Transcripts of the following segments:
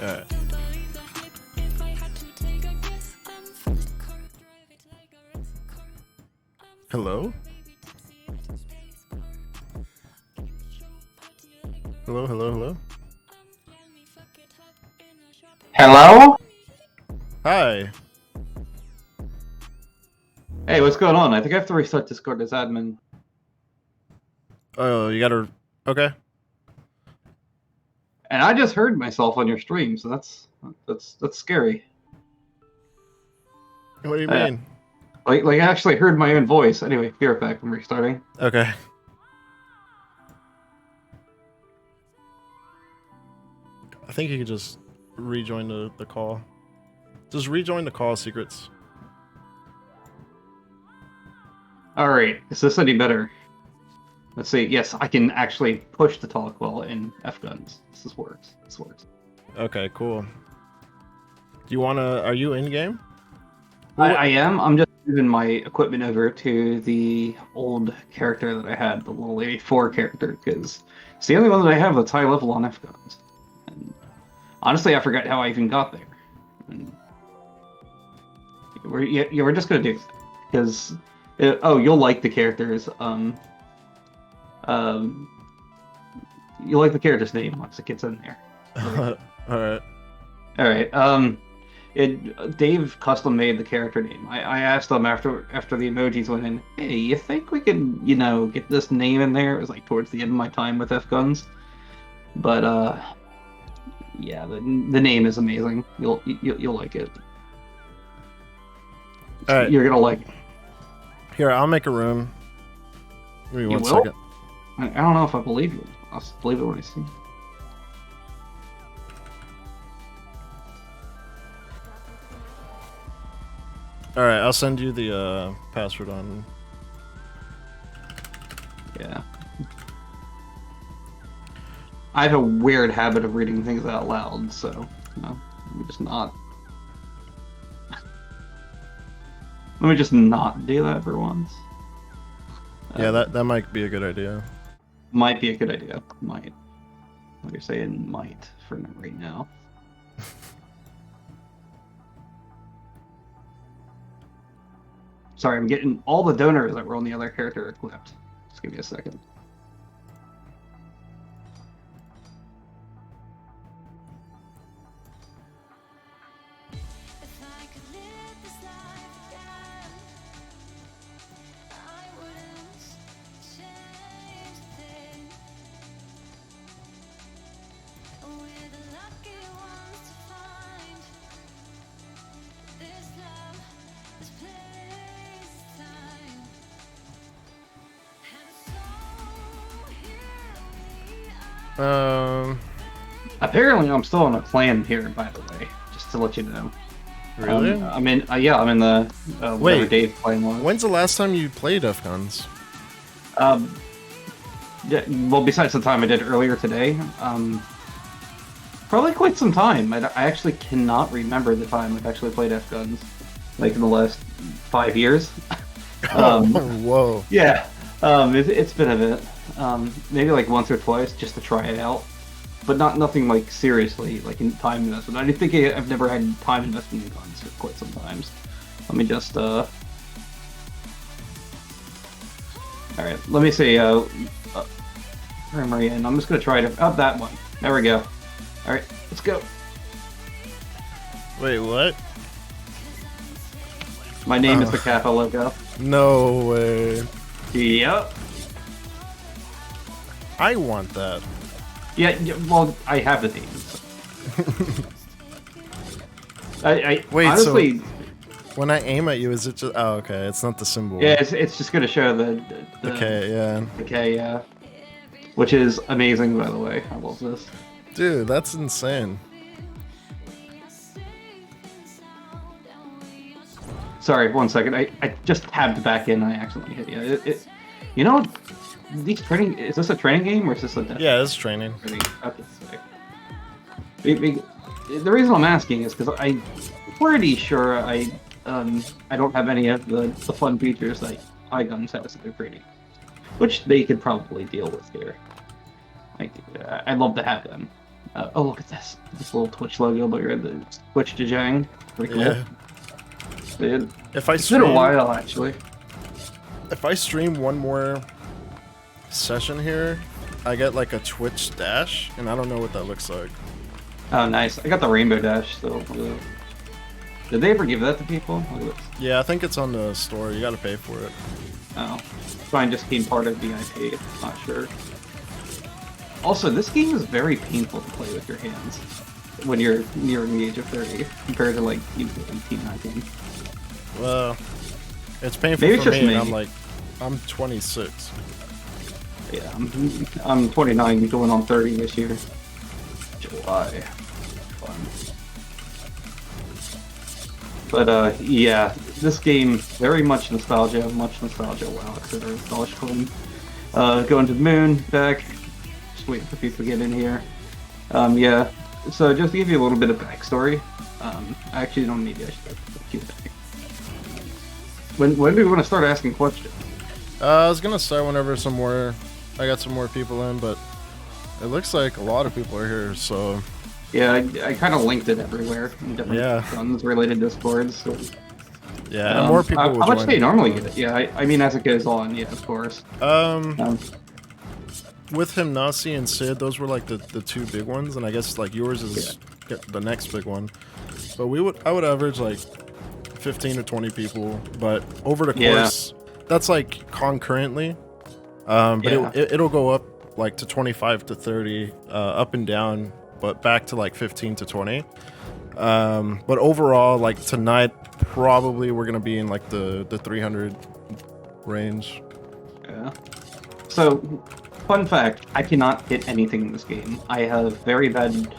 Alright. Hello? Hello, hello, hello? Hello? Hi! Hey, what's going on? I think I have to restart Discord as admin. Oh, you gotta... Okay. And I just heard myself on your stream, so that's scary. What do you mean? Like I actually heard my own voice. Anyway, be right back. I'm restarting. Okay. I think you could just rejoin the call. Just rejoin the call, Secrets. Alright, is this any better? Let's see. Yes, I can actually push the talk while in F-Guns. This works. This works. Okay, cool. Do you wanna... Are you in-game? I am. I'm just moving my equipment over to the old character that I had, the little 84 character, because it's the only one that I have that's high level on F-Guns. And honestly, I forgot how I even got there. And we're just gonna do it, because... oh, you'll like the characters. You'll like the character's name once it gets in there. Alright. Alright, Dave custom made the character name. I asked him after the emojis went in, hey, you think we could, get this name in there? It was like towards the end of my time with F-Guns. But yeah, the name is amazing. You'll like it. Alright. You're gonna like it. Here, I'll make a room. Give me one will? second. I don't know if I believe you. I'll believe it when I see it. Alright, I'll send you the password on... Yeah. I have a weird habit of reading things out loud, so let me just not. Let me just not do that for once. Yeah, that might be a good idea. Might be a good idea. Might. Like you're saying, might for right now. Sorry, I'm getting all the donors that were on the other character equipped. Just give me a second. Apparently, I'm still in a clan here, by the way, just to let you know. Really? I'm in the whatever Dave clan was. When's the last time you played F-Guns? Yeah, well, besides the time I did earlier today, probably quite some time. I actually cannot remember the time I've actually played F-Guns, like in the last 5 years. Whoa. Yeah, it's been a bit. Maybe like once or twice just to try it out, but nothing like seriously like in time investment. I think I've never had time investment in guns for quite some times. Let me just all right. Let me see. Where am I in? I'm just gonna try to that one. There we go. All right, let's go. Wait, what? My name is the Kappa logo. No way. Yep. I want that. Yeah, well, I have the name. I Wait, honestly. so when I aim at you, is it just... Oh, okay, it's not the symbol. Yeah, it's just gonna show the K, yeah. The K, yeah. Which is amazing, by the way. I love this. Dude, that's insane. Sorry, 1 second. I just tabbed back in. I accidentally hit you. You know, these training. Is this a training game or is this a? Yeah, it's training. Okay. The reason I'm asking is because I'm pretty sure I don't have any of the fun features like GunZ has in their training, which they could probably deal with here. Like, I'd love to have them. Oh, look at this. This little Twitch logo, but you're at the Twitch Jajang. Pretty cool. Yeah. Dude, If I it's been a stream, while, actually. if I stream one more session here, I get like a Twitch dash, and I don't know what that looks like. Oh, nice. I got the Rainbow Dash, so... Did they ever give that to people? Look at this. Yeah, I think it's on the store. You gotta pay for it. Oh. Mine just came part of VIP. Not sure. Also, this game is very painful to play with your hands when you're nearing the age of 30, compared to like 18, 19. Well, it's painful Maybe it's for just me, me. and I'm 26. Yeah, I'm 29, going on 30 this year. July. Fun. But yeah, this game very much nostalgia, Wow, etc. Nostalgia fun. Going to the moon, back. Just waiting for people to get in here. Yeah. So just to give you a little bit of backstory. Actually, don't need it. I should keep it. When do we want to start asking questions? I was gonna start whenever I got some more people in, but it looks like a lot of people are here, so... Yeah, I kind of linked it everywhere in different guns-related discords. So. Yeah, and more people will how much join. do you normally get it? Yeah, I mean, as it goes on, yeah, of course. With Himnasi and Sid, those were like the two big ones, and I guess like yours is the next big one. But I would average like 15 to 20 people, but over the course, that's like concurrently. But it'll go up like to 25 to 30, up and down, but back to like 15 to 20. But overall, like tonight, probably we're gonna be in like the 300 range. Yeah. So, fun fact: I cannot hit anything in this game. I have very bad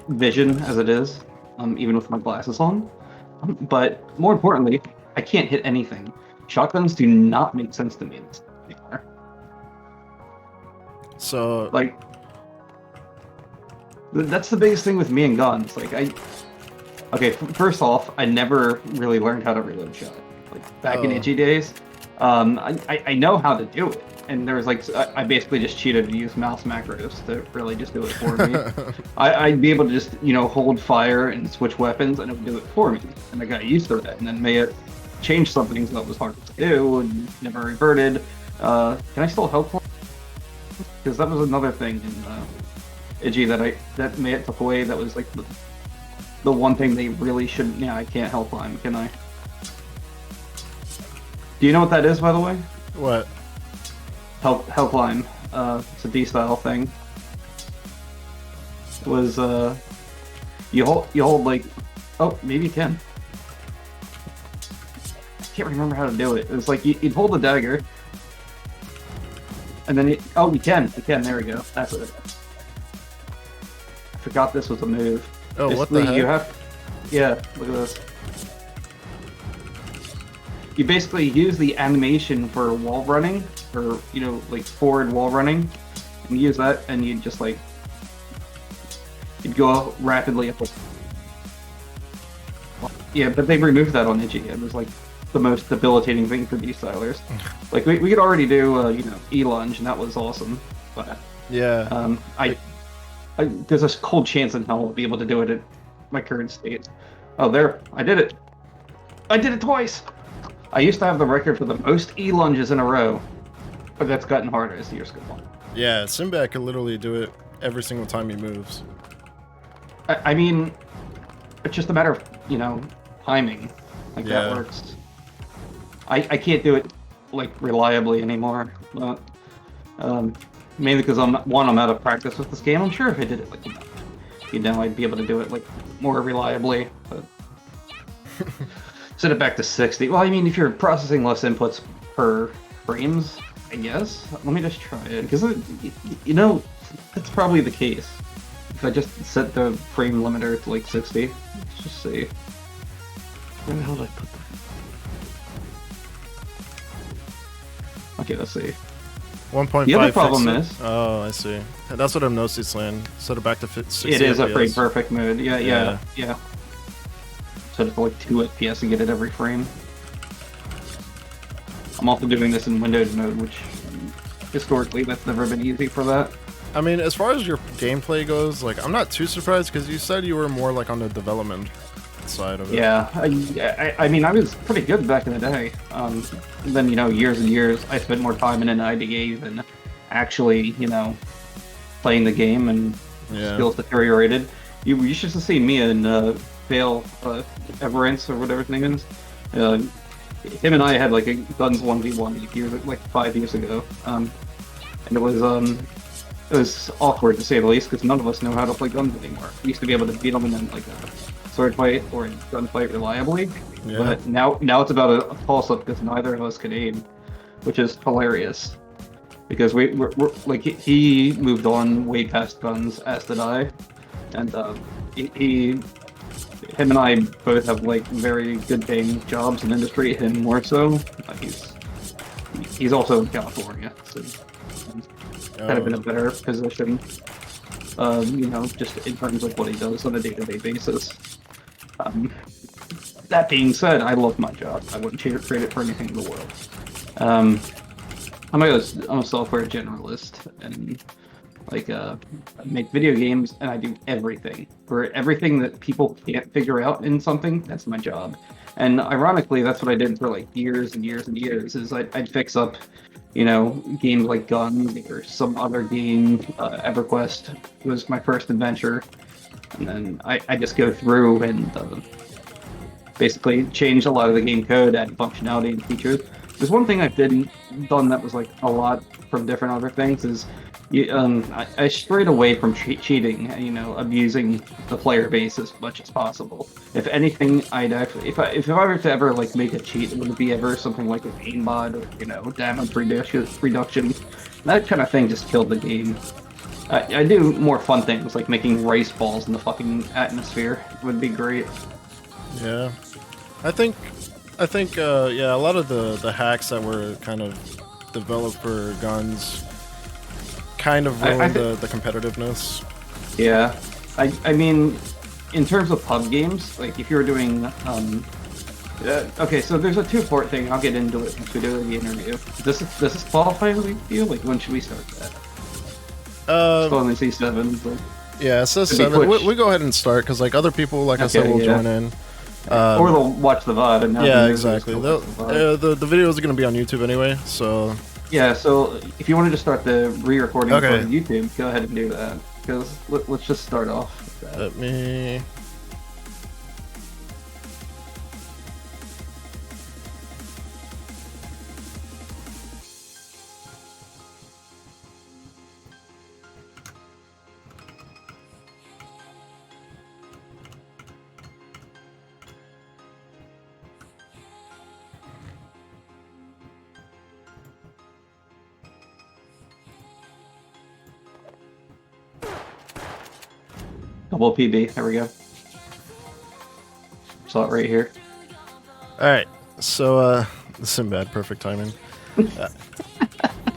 vision as it is, even with my glasses on. But more importantly, I can't hit anything. Shotguns do not make sense to me in this anymore. So, like, that's the biggest thing with me and guns. Like, okay, first off, I never really learned how to reload shot. Like, back in itchy days, I know how to do it. And there was like, I basically just cheated to use mouse macros to really just do it for me. I'd be able to just, hold fire and switch weapons, and it would do it for me. And I got used to that, and then may it change something that was hard to do and never reverted. Can I still help? Because that was another thing in Idgy that may it took away. That was like the one thing they really shouldn't. Yeah, I can't help climb, can I? Do you know what that is, by the way? what? Help climb. It's a D-style thing. It was you hold like, oh, maybe you can. I can't remember how to do it. It was like you'd hold the dagger, and then you can. There we go. That's what it is. I forgot this was a move. Oh, Basically, what the heck? you have, look at this. You basically use the animation for wall running, or like forward wall running, and use that, and you just like you'd go rapidly up. Yeah, but they removed that on Idgy. It was like the most debilitating thing for D-stylers. Like we could already do E-lunge, and that was awesome. But Yeah. there's a cold chance in hell I'll be able to do it at my current state. Oh, there! I did it! I did it twice! I used to have the record for the most E-lunges in a row, but that's gotten harder as the years go on. Yeah, Sinbad can literally do it every single time he moves. I mean, it's just a matter of, timing. Like, that Yeah. works. I can't do it, like, reliably anymore. But, mainly because I'm out of practice with this game. I'm sure if I did it, like, I'd be able to do it, like, more reliably. But set it back to 60. Well, I mean, if you're processing less inputs per frames, I guess. Let me just try it, because, that's probably the case. If I just set the frame limiter to, like, 60. Let's just see. Where the hell did I put that? Okay, let's see. 1.5. The other problem is... Oh, I see. That's what Himnosi's saying. Set it back to 60 It is a FPS. frame perfect mode. Yeah. Set it to like 2 FPS and get it every frame. I'm also doing this in windowed mode, which historically that's never been easy for that. I mean, as far as your gameplay goes, like, I'm not too surprised because you said you were more like on the development side of it. Yeah, I mean, I was pretty good back in the day. Then, years and years, I spent more time in an IDA than actually, playing the game, and Yeah. skills deteriorated. You should have seen me and Fail Everence or whatever his name is. Uh, Him and I had like a Guns 1v1 like 5 years ago, and it was awkward to say the least because none of us know how to play guns anymore. We used to be able to beat them in like a sword fight or a gunfight reliably, Yeah. but now it's about a toss-up because neither of us can aim, which is hilarious. Because we're like he moved on way past guns, as did I, and him and I both have like very good paying jobs in industry. Him more so. He's also in California, so he's kind of in a better position. Just in terms of what he does on a day-to-day basis. That being said, I love my job. I wouldn't trade it for anything in the world. I'm a software generalist, and I make video games, and I do everything. For everything that people can't figure out in something, that's my job. And ironically, that's what I did for like years and years and years. Is I'd fix up, games like GunZ or some other game. EverQuest was my first adventure, and then I just go through and basically change a lot of the game code, add functionality and features. There's one thing I've done that was like a lot from different other things is I strayed away from cheating and abusing the player base as much as possible. If anything, I'd actually if I were to ever like make a cheat, it would be ever something like an aimbot or damage reduction. That kind of thing just killed the game. I do more fun things like making rice balls in the fucking atmosphere. Would be great. Yeah. I think yeah, a lot of the hacks that were kind of developed for guns kind of ruined the competitiveness. Yeah, I mean, in terms of pub games, like if you're doing okay, so there's a two-part thing. I'll get into it once we do the interview. Does this qualify with you? Like, when should we start that? Still on the C7. But yeah, it says 7. We go ahead and start because like other people, like I said, will join in. Or they'll watch the VOD. And yeah, exactly. The videos are going to be on YouTube anyway, so... Yeah, so if you wanted to start the re-recording for YouTube, go ahead and do that. Because let's just start off with that. Let me... Double PB, there we go. Saw it right here. Alright, so, Sinbad, perfect timing.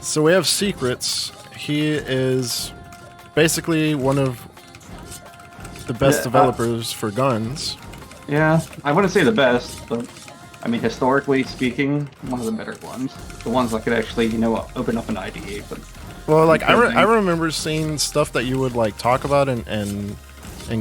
So we have Secrets. He is basically one of the best developers for guns. Yeah, I wouldn't say the best, but I mean, historically speaking, one of the better ones. The ones that could actually, open up an IDE. But well, like I remember seeing stuff that you would like talk about and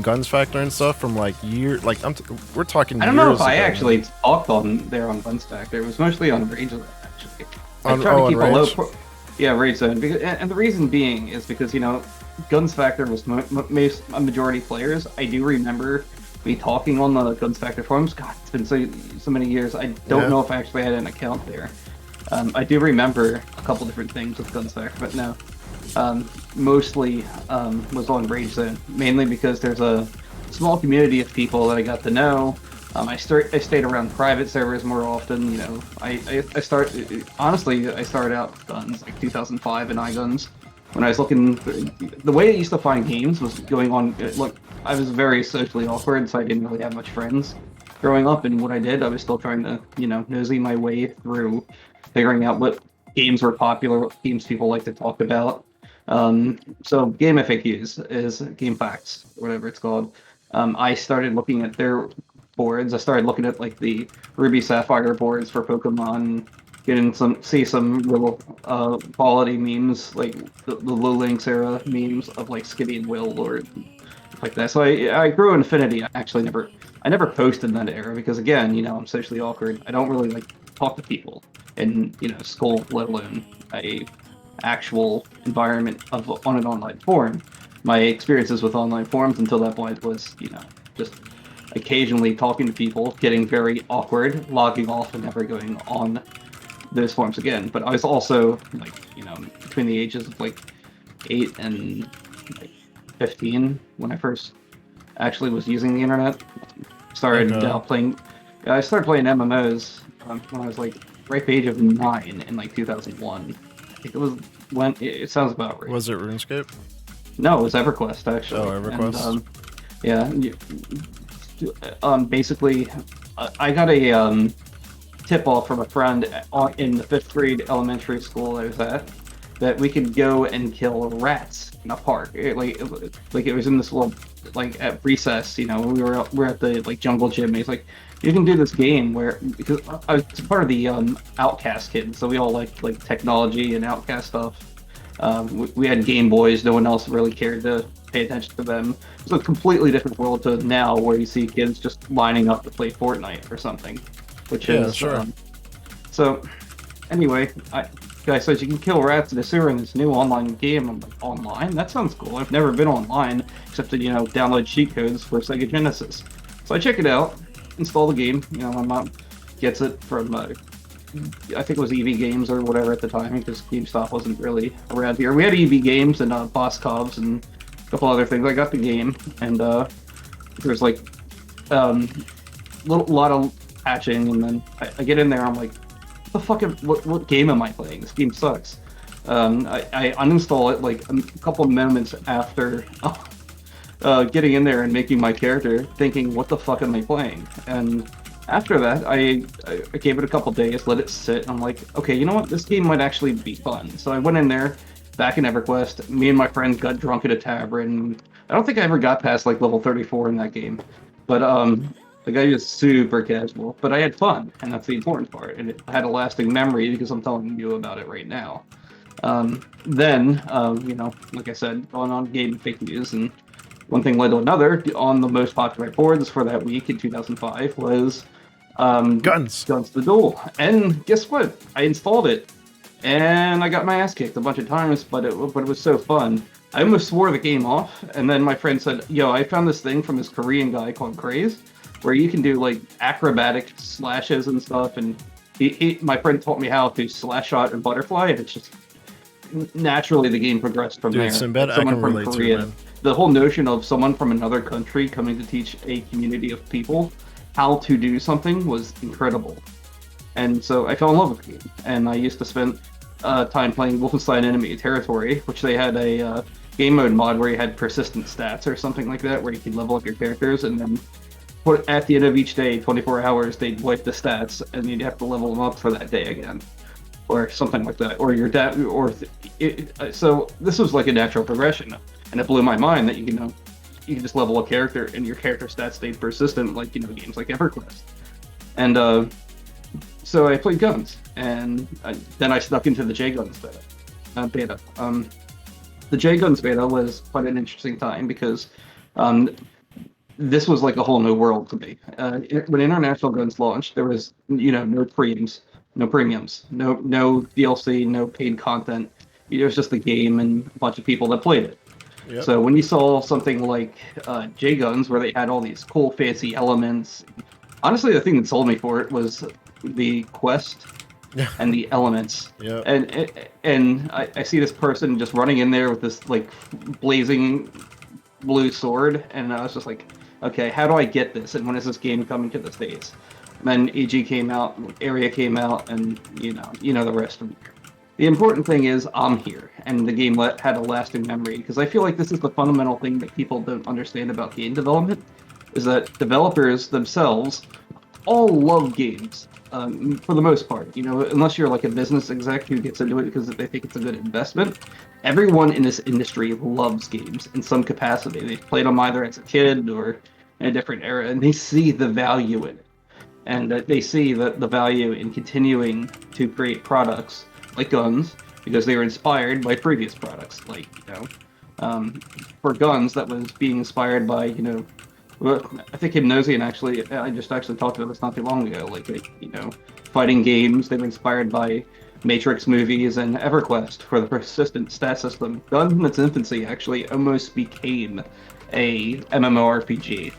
Guns Factor and stuff from like we're talking. I don't know if I actually talked on Guns Factor. It was mostly on Rage Zone, actually. I tried to keep a low. Yeah, Rage Zone. And the reason being is because Guns Factor was a majority players. I do remember me talking on the Guns Factor forums. God, it's been so many years. I don't know if I actually had an account there. I do remember a couple different things with Guns Factor, but no. Mostly was on Rage Zone, mainly because there's a small community of people that I got to know. I stayed around private servers more often. I started out with guns like 2005 in iGuns. When I was looking, the way I used to find games was going on. Look, I was very socially awkward, so I didn't really have much friends growing up. And what I did, I was still trying to, nosy my way through, figuring out what games were popular, what games people like to talk about. So game FAQs is game facts, whatever it's called. I started looking at their boards. I started looking at like the Ruby Sapphire boards for Pokemon, see some real quality memes, like the Low Links era memes of like Skitty and Will or like that. So I grew Infinity. I never posted in that era because again, I'm socially awkward. I don't really like talk to people in school, let alone a actual environment on an online forum. My experiences with online forums until that point was just occasionally talking to people, getting very awkward, logging off, and never going on those forums again. But I was also like between the ages of like 8 and like 15 when I first actually was using the internet. Started playing. I started playing MMOs when I was like right age of 9 in like 2001. I think it was when it sounds about right. Was it RuneScape? No, it was EverQuest actually. Oh, EverQuest. And, basically, I got a tip off from a friend in the 5th grade elementary school I was at that we could go and kill rats in a park. It was in this little at recess, when we're at the jungle gym. And he's like, you can do this game because I was part of the Outcast kids, so we all like technology and Outcast stuff. We had Game Boys. No one else really cared to pay attention to them. It's a completely different world to now, where you see kids just lining up to play Fortnite or something, which is sure. So anyway, guy says you can kill rats in a sewer in this new online game. I'm like, online? That sounds cool. I've never been online except to download cheat codes for Sega Genesis. So I check it out, install the game. My mom gets it from I think it was EV Games or whatever at the time, because GameStop wasn't really around here. We had EV Games and Boss Cobbs and a couple other things. I got the game, and there's like lot of patching, and then I get in there. I'm like, what game am I playing? This game sucks. I uninstall it like a couple moments after getting in there and making my character, thinking, what the fuck am I playing? And after that, I gave it a couple days, let it sit. I'm like, okay, you know what? This game might actually be fun. So I went in there, back in EverQuest. Me and my friends got drunk at a tavern. I don't think I ever got past like level 34 in that game, but the guy was super casual. But I had fun, and that's the important part. And it had a lasting memory because I'm telling you about it right now. Then, like I said, going on game fake news, and one thing led to another. On the most popular boards for that week in 2005 was GunZ the Duel. And guess what? I installed it, and I got my ass kicked a bunch of times, but it was so fun. I almost swore the game off, and then my friend said, yo, I found this thing from this Korean guy called Craze, where you can do like acrobatic slashes and stuff, and my friend taught me how to slash shot and butterfly, and it's just naturally the game progressed from there. Sinbad, someone from Korea. To, the whole notion of someone from another country coming to teach a community of people how to do something was incredible. And so I fell in love with the game, and I used to spend time playing Wolfenstein Enemy Territory, which they had a game mode mod where you had persistent stats or something like that, where you could level up your characters, and then at the end of each day, 24 hours, they'd wipe the stats, and you'd have to level them up for that day again, or something like that. Or your dad, so this was like a natural progression, and it blew my mind that you can just level a character, and your character stats stayed persistent, like games like EverQuest. And so I played GunZ, and then I snuck into the JGunZ beta. The JGunZ beta was quite an interesting time because this was like a whole new world to me. When International GunZ launched, there was no premiums, no DLC, no paid content. It was just the game and a bunch of people that played it. Yep. So when you saw something like JGunZ, where they had all these cool, fancy elements, honestly, the thing that sold me for it was the quest and the elements. Yep. And I see this person just running in there with this like blazing blue sword, and I was just like, okay, how do I get this? And when is this game coming to the States? And then EG came out, Area came out, and you know the rest of it. The important thing is I'm here, and the game had a lasting memory, because I feel like this is the fundamental thing that people don't understand about game development, is that developers themselves all love games, for the most part. Unless you're like a business exec who gets into it because they think it's a good investment. Everyone in this industry loves games in some capacity. They've played them either as a kid or in a different era, and they see the value in it. and they see the value in continuing to create products like guns because they were inspired by previous products. Like, for guns, that was being inspired by, well, I think Hypnosian actually, I just actually talked about this not too long ago. Like, fighting games, they were inspired by Matrix movies and EverQuest for the persistent stat system. Guns in its infancy actually almost became a MMORPG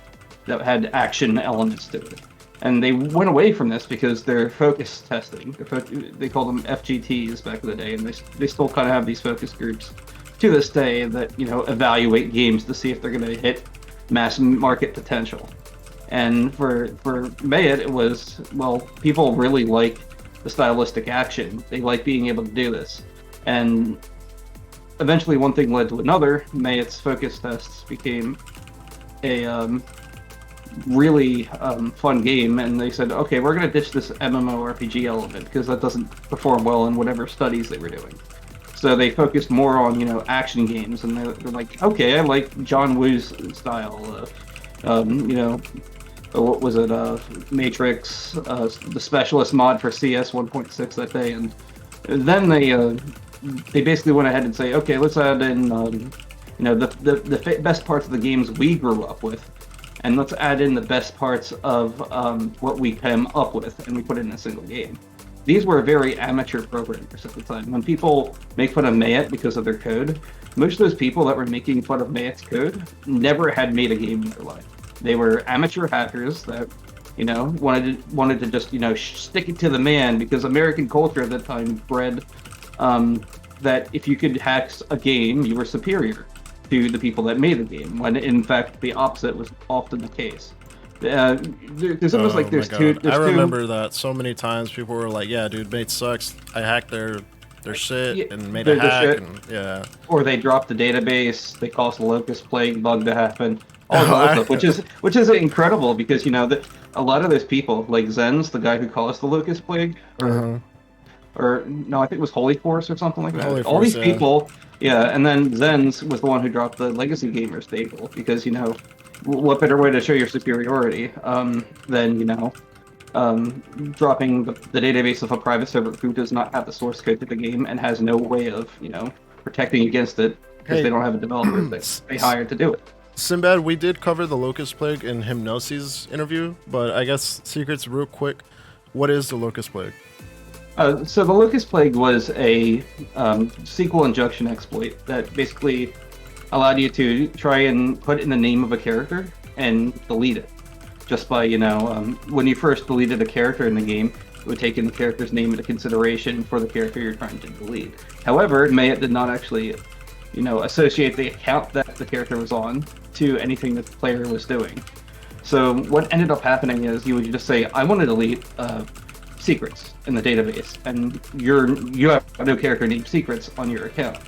that had action elements to it. And they went away from this because they're focus testing. They call them FGTs back in the day, and they still kind of have these focus groups to this day that evaluate games to see if they're going to hit mass market potential. And for Mayet, it was, well, people really like the stylistic action. They like being able to do this. And eventually one thing led to another. Mayet's focus tests became a really fun game, and they said, okay, we're going to ditch this MMORPG element because that doesn't perform well in whatever studies they were doing. So they focused more on, action games, and they're like, okay, I like John Woo's style. What was it? Matrix, the specialist mod for CS 1.6 that day, and then they basically went ahead and say, okay, let's add in, the best parts of the games we grew up with, and let's add in the best parts of what we came up with, and we put it in a single game. These were very amateur programmers at the time. When people make fun of Mayet because of their code, most of those people that were making fun of Mayet's code never had made a game in their life. They were amateur hackers that, wanted to just, stick it to the man, because American culture at that time bred that if you could hack a game, you were superior to the people that made the game, when in fact the opposite was often the case. There's almost like there's two. I remember that so many times. People were like, "Yeah, dude, mate sucks. I hacked their shit and made a hack." And, yeah. Or they dropped the database. They caused the locust plague bug to happen. All that stuff, which is incredible, because a lot of those people, like Zen's, the guy who caused the locust plague, or no, I think it was Holy Force or something like that. All these people, and then Zen's was the one who dropped the legacy gamer staple, because what better way to show your superiority than dropping the database of a private server who does not have the source code to the game and has no way of protecting against it, because they don't have a developer that they hired to do it. Sinbad, we did cover the Locust Plague in Hypnosi's interview, but I guess secrets real quick. What is the Locust Plague? So the Locust Plague was a SQL injection exploit that basically allowed you to try and put in the name of a character and delete it. Just by, when you first deleted a character in the game, it would take in the character's name into consideration for the character you're trying to delete. However, Mayet did not actually, associate the account that the character was on to anything that the player was doing. So what ended up happening is you would just say, I want to delete secrets in the database, and you have no character named Secrets on your account.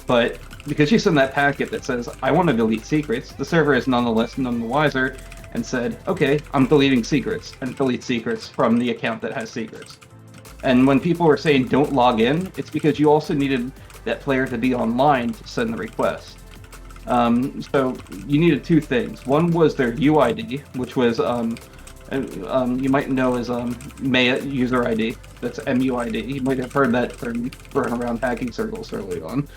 But because you send that packet that says, I want to delete secrets, the server is none the wiser and said, okay, I'm deleting secrets, and delete secrets from the account that has secrets. And when people were saying don't log in, it's because you also needed that player to be online to send the request. So you needed two things. One was their UID, which was you might know as Mayet user ID. That's MUID. You might have heard that term thrown around hacking circles early on.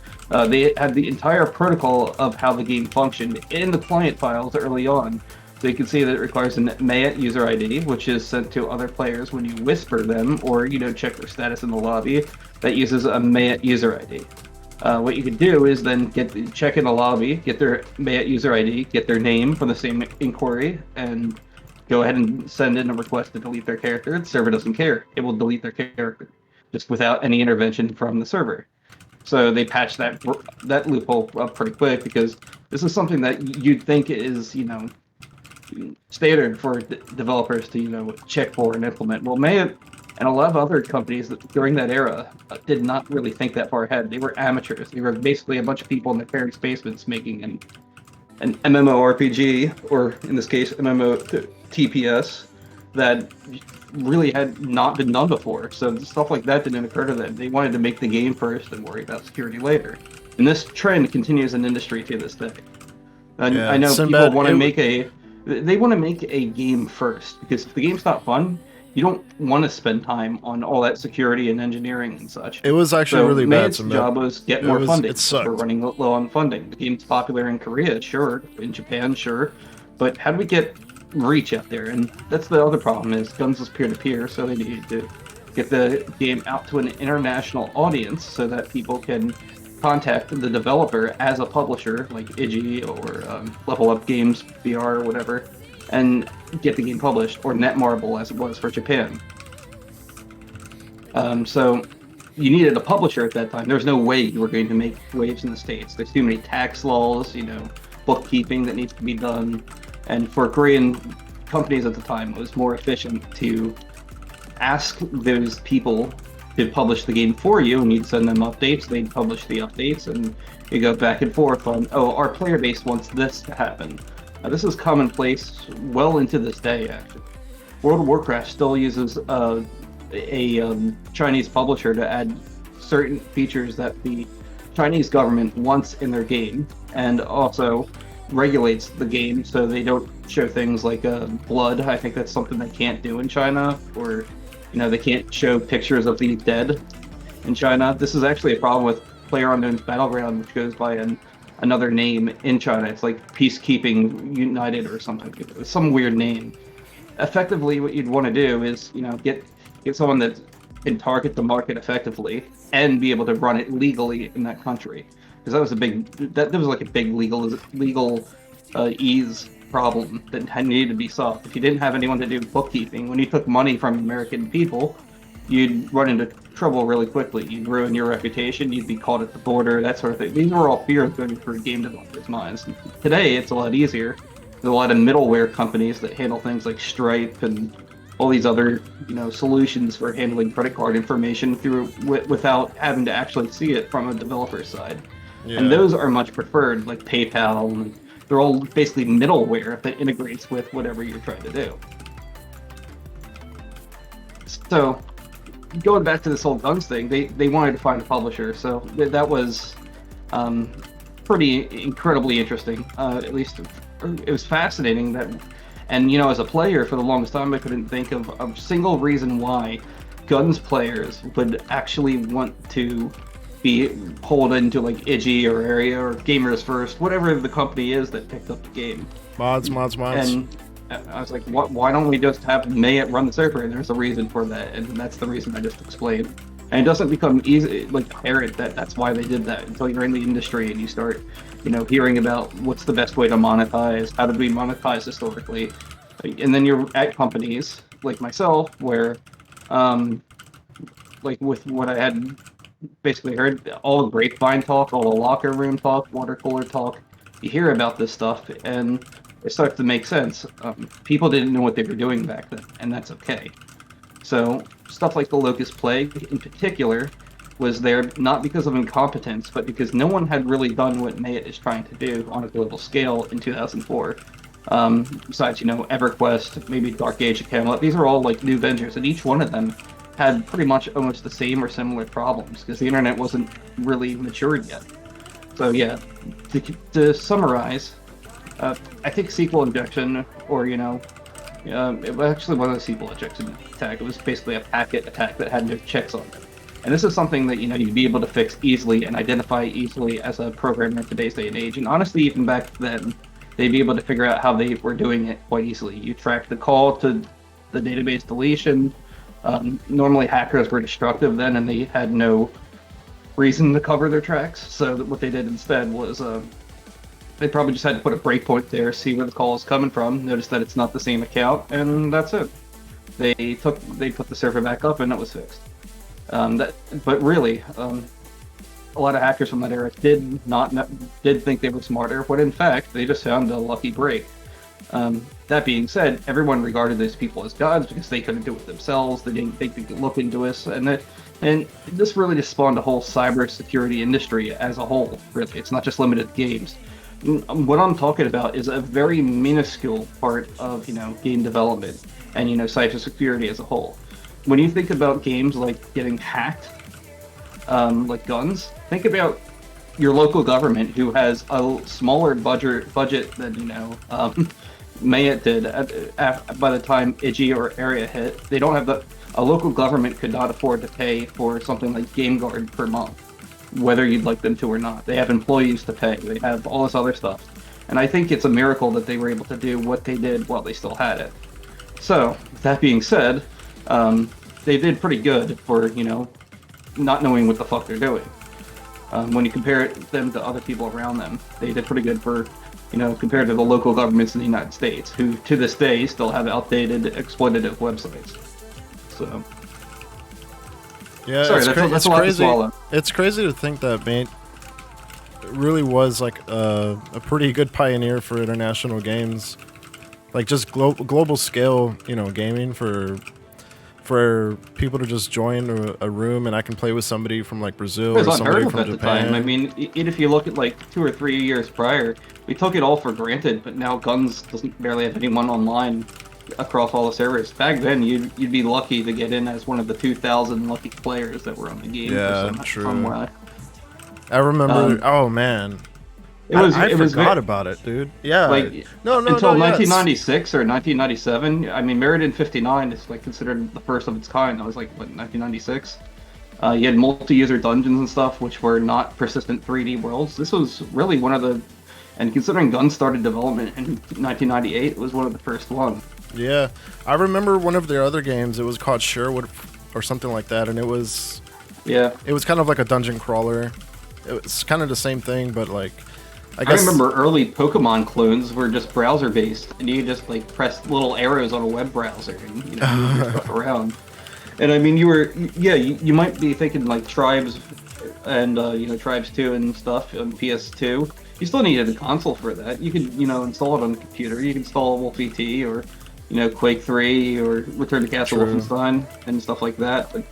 They had the entire protocol of how the game functioned in the client files early on. So you can see that it requires an Mayet user ID, which is sent to other players when you whisper them or check their status in the lobby. That uses a Mayet user ID. What you could do is then check in the lobby, get their Mayet user ID, get their name from the same inquiry, and go ahead and send in a request to delete their character. The server doesn't care. It will delete their character just without any intervention from the server. So they patched that loophole up pretty quick, because this is something that you'd think is, standard for developers to, check for and implement. Well, Mayet and a lot of other companies that during that era did not really think that far ahead. They were amateurs. They were basically a bunch of people in their parents' basements making an MMORPG, or in this case, MMOTPS, that really had not been done before. So stuff like that didn't occur to them. They wanted to make the game first and worry about security later. And this trend continues in industry to this day. And I know people want to make They want to make a game first, because if the game's not fun, you don't want to spend time on all that security and engineering and such. It was actually So really bad. May's job was get It more was. funding. It We're sucked. running low on funding. The game's popular in Korea, sure. In Japan, sure. But how do we get reach out there? And that's the other problem is GunZ is peer-to-peer, so they need to get the game out to an international audience so that people can contact the developer as a publisher, like Iji or Level Up Games, VR or whatever, and get the game published, or Netmarble as it was for Japan. So you needed a publisher at that time. There's no way you were going to make waves in the States. There's too many tax laws, bookkeeping that needs to be done. And for Korean companies at the time, it was more efficient to ask those people to publish the game for you, and you'd send them updates, they'd publish the updates, and you go back and forth on, oh, our player base wants this to happen. Now, this is commonplace well into this day, actually. World of Warcraft still uses a Chinese publisher to add certain features that the Chinese government wants in their game, and also regulates the game so they don't show things like blood. I think that's something they can't do in China, or they can't show pictures of the dead in China. This is actually a problem with PlayerUnknown's Battleground, which goes by another name in China. It's like Peacekeeping United or something. It's some weird name. Effectively, what you'd want to do is, get someone that can target the market effectively and be able to run it legally in that country. Because that was a big legal ease problem that needed to be solved. If you didn't have anyone to do bookkeeping, when you took money from American people, you'd run into trouble really quickly. You'd ruin your reputation, you'd be caught at the border, that sort of thing. These were all fears going through game developers' minds. Today, it's a lot easier. There's a lot of middleware companies that handle things like Stripe and all these other, solutions for handling credit card information without having to actually see it from a developer's side. Yeah. And those are much preferred, like PayPal, and they're all basically middleware that integrates with whatever you're trying to do. So, going back to this whole GunZ thing, they wanted to find a publisher, so that was pretty incredibly interesting. At least it was fascinating that, and as a player for the longest time, I couldn't think of a single reason why GunZ players would actually want to be pulled into like Iji or Area or Gamers First, whatever the company is that picked up the game. Mods. And I was like, why don't we just have May run the server? And there's a reason for that, and that's the reason I just explained. And it doesn't become easy, apparent that that's why they did that until you're in the industry and you start, hearing about what's the best way to monetize, how did we monetize historically, and then you're at companies like myself where, with what I had basically heard, all the grapevine talk, all the locker room talk, water cooler talk, you hear about this stuff and it starts to make sense. People didn't know what they were doing back then, and that's okay. So stuff like the Locust Plague in particular was there not because of incompetence, but because no one had really done what Mayet is trying to do on a global scale in 2004. Besides, EverQuest, maybe Dark Age of Camelot, these are all like new ventures, and each one of them had pretty much almost the same or similar problems because the internet wasn't really matured yet. So yeah, to summarize, I think SQL injection, or it actually wasn't a SQL injection attack. It was basically a packet attack that had no checks on it. And this is something that you'd be able to fix easily and identify easily as a programmer in today's day and age. And honestly, even back then, they'd be able to figure out how they were doing it quite easily. You track the call to the database deletion. Normally hackers were destructive then, and they had no reason to cover their tracks. So what they did instead was they probably just had to put a breakpoint there, see where the call is coming from, notice that it's not the same account, and that's it. They put the server back up, and it was fixed. But really, a lot of hackers from that era did think they were smarter, when in fact they just found a lucky break. That being said, everyone regarded these people as gods because they couldn't do it themselves. They didn't think they could look into us, and this really just spawned a whole cybersecurity industry as a whole. Really, it's not just limited to games. What I'm talking about is a very minuscule part of game development and cybersecurity as a whole. When you think about games like getting hacked, like GunZ, think about your local government who has a smaller budget than Mayet did by the time Iggy or Area hit. They don't have a local government could not afford to pay for something like Game Guard per month, whether you'd like them to or not. They have employees to pay. They have all this other stuff. And I think it's a miracle that they were able to do what they did while they still had it. So, that being said, they did pretty good for, not knowing what the fuck they're doing. When you compare them to other people around them, they did pretty good for, compared to the local governments in the United States, who to this day still have outdated, exploitative websites. So, yeah, sorry, that's a lot to swallow. It's crazy to think that Mate really was like a pretty good pioneer for international games, like just global scale, gaming for people to just join a room and I can play with somebody from like Brazil or somebody from Japan. Time. I mean, if you look at like 2 or 3 years prior, we took it all for granted, but now GunZ doesn't barely have anyone online across all the servers. Back then, you'd be lucky to get in as one of the 2,000 lucky players that were on the game. Yeah, true. I remember. Oh man, I forgot about it, dude. Yeah, until 1996 or 1997. I mean, Meriden 59 is like considered the first of its kind. That was like what 1996. You had multi-user dungeons and stuff, which were not persistent 3D worlds. This was really one of the, and considering GunZ started development in 1998, it was one of the first ones. Yeah, I remember one of their other games. It was called Sherwood or something like that, and it was kind of like a dungeon crawler. It was kind of the same thing, but like. I remember early Pokemon clones were just browser based, and you just like press little arrows on a web browser and move your stuff around. And I mean, you might be thinking like Tribes and Tribes 2 and stuff on PS2. You still needed a console for that. You could install it on a computer. You could install Wolf ET or Quake 3 or Return to Castle Wolfenstein and stuff like that. But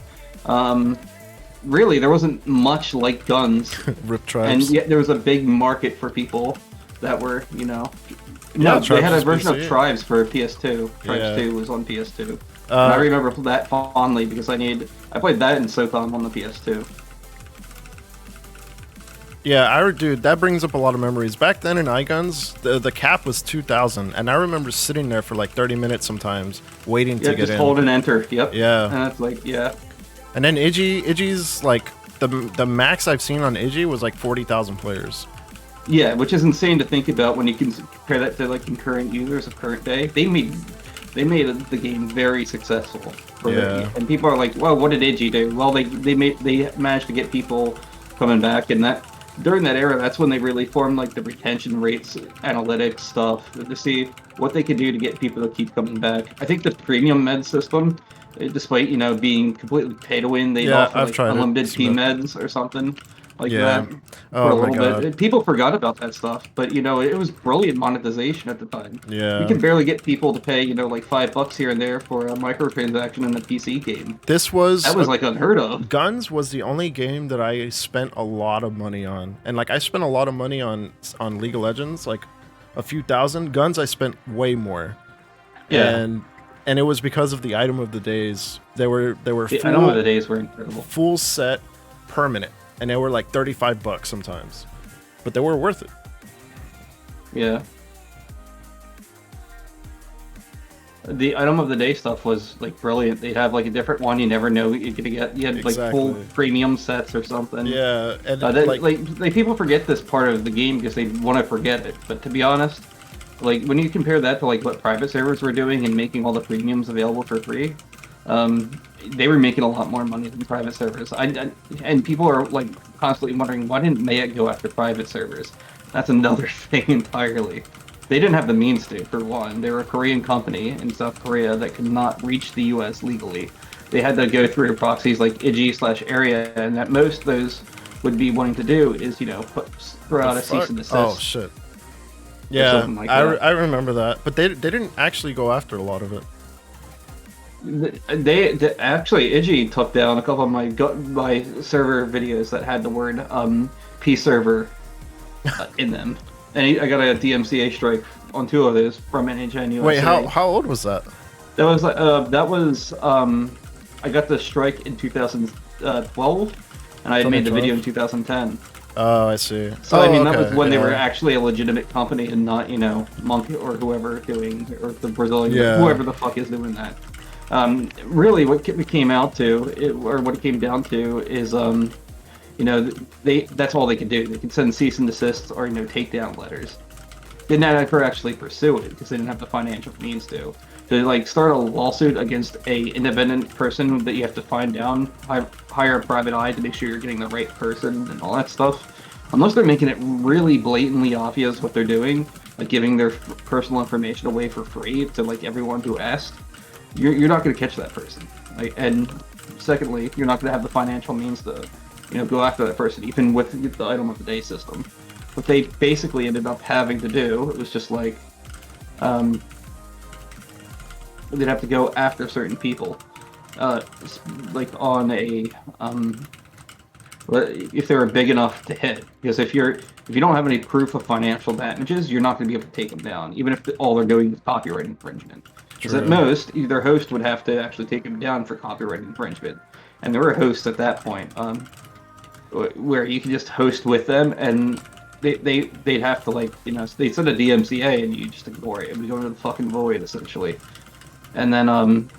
really, there wasn't much like GunZ. Rip Tribes. And yet there was a big market for people that were, they had a version of Tribes for PS2. Tribes 2 was on PS2. And I remember that fondly because I played that in SOCOM on the PS2. Yeah, dude, that brings up a lot of memories. Back then in iGunZ, the cap was 2,000, and I remember sitting there for like 30 minutes sometimes, waiting to get in. Just hold and enter. Yep. Yeah. And that's like, yeah. And then Iggy's like the max I've seen on Iggy was like 40,000 players. Yeah, which is insane to think about when you can compare that to like concurrent users of current day. They made the game very successful. And people are like, well, what did Iggy do? Well, they managed to get people coming back, and that during that era, that's when they really formed like the retention rates, analytics stuff to see what they could do to get people to keep coming back. I think the premium med system, despite being completely pay to win, they offer like unlimited team meds or something like that. Oh my god! People forgot about that stuff, but it was brilliant monetization at the time. Yeah, you could barely get people to pay like $5 here and there for a microtransaction in a PC game. That was like unheard of. GunZ was the only game that I spent a lot of money on, and like I spent a lot of money on League of Legends, like a few thousand. GunZ I spent way more. Yeah. And it was because of the item of the days. They were item of the days were incredible. Full set, permanent, and they were like $35 sometimes, but they were worth it. Yeah. The item of the day stuff was like brilliant. They'd have like a different one you never know you're gonna get. You had like full premium sets or something. Yeah, and people forget this part of the game because they want to forget it. But to be honest, like when you compare that to like what private servers were doing and making all the premiums available for free, they were making a lot more money than private servers. And people are like constantly wondering, why didn't Mayek go after private servers? That's another thing entirely. They didn't have the means to, for one. They were a Korean company in South Korea that could not reach the US legally. They had to go through proxies like Iggy/Area, and that most those would be wanting to do is, throw out a cease and desist. Oh shit. Yeah, like I remember that, but they didn't actually go after a lot of it. They actually Iggy took down a couple of my server videos that had the word P server in them, and I got a DMCA strike on 2 of those from NHN USA. Wait, how old was that? That was I got the strike in 2012, and I had made the video in 2010. Oh, I see. So I mean, that was okay, when they yeah. were actually a legitimate company and not, Monkey or whoever doing, or the Brazilian, Yeah. whoever the fuck is doing that. Really, what it came out to, or what it came down to, is that's all they could do. They could send cease and desists or takedown letters. Did not ever actually pursue it because they didn't have the financial means to. To like start a lawsuit against a independent person that you have to find down, hire a private eye to make sure you're getting the right person and all that stuff. Unless they're making it really blatantly obvious what they're doing, like giving their personal information away for free to like everyone who asked, you're not going to catch that person. Like, and secondly, you're not going to have the financial means to, go after that person, even with the item of the day system. What they basically ended up having to do, it was just like, they'd have to go after certain people, like on a, if they were big enough to hit. Because if you don't have any proof of financial damages, you're not going to be able to take them down, even if all they're doing is copyright infringement. Because at most, their host would have to actually take them down for copyright infringement. And there were hosts at that point, where you could just host with them, and they'd have to they'd send a DMCA and you just ignore it. It would go into the fucking void essentially. And then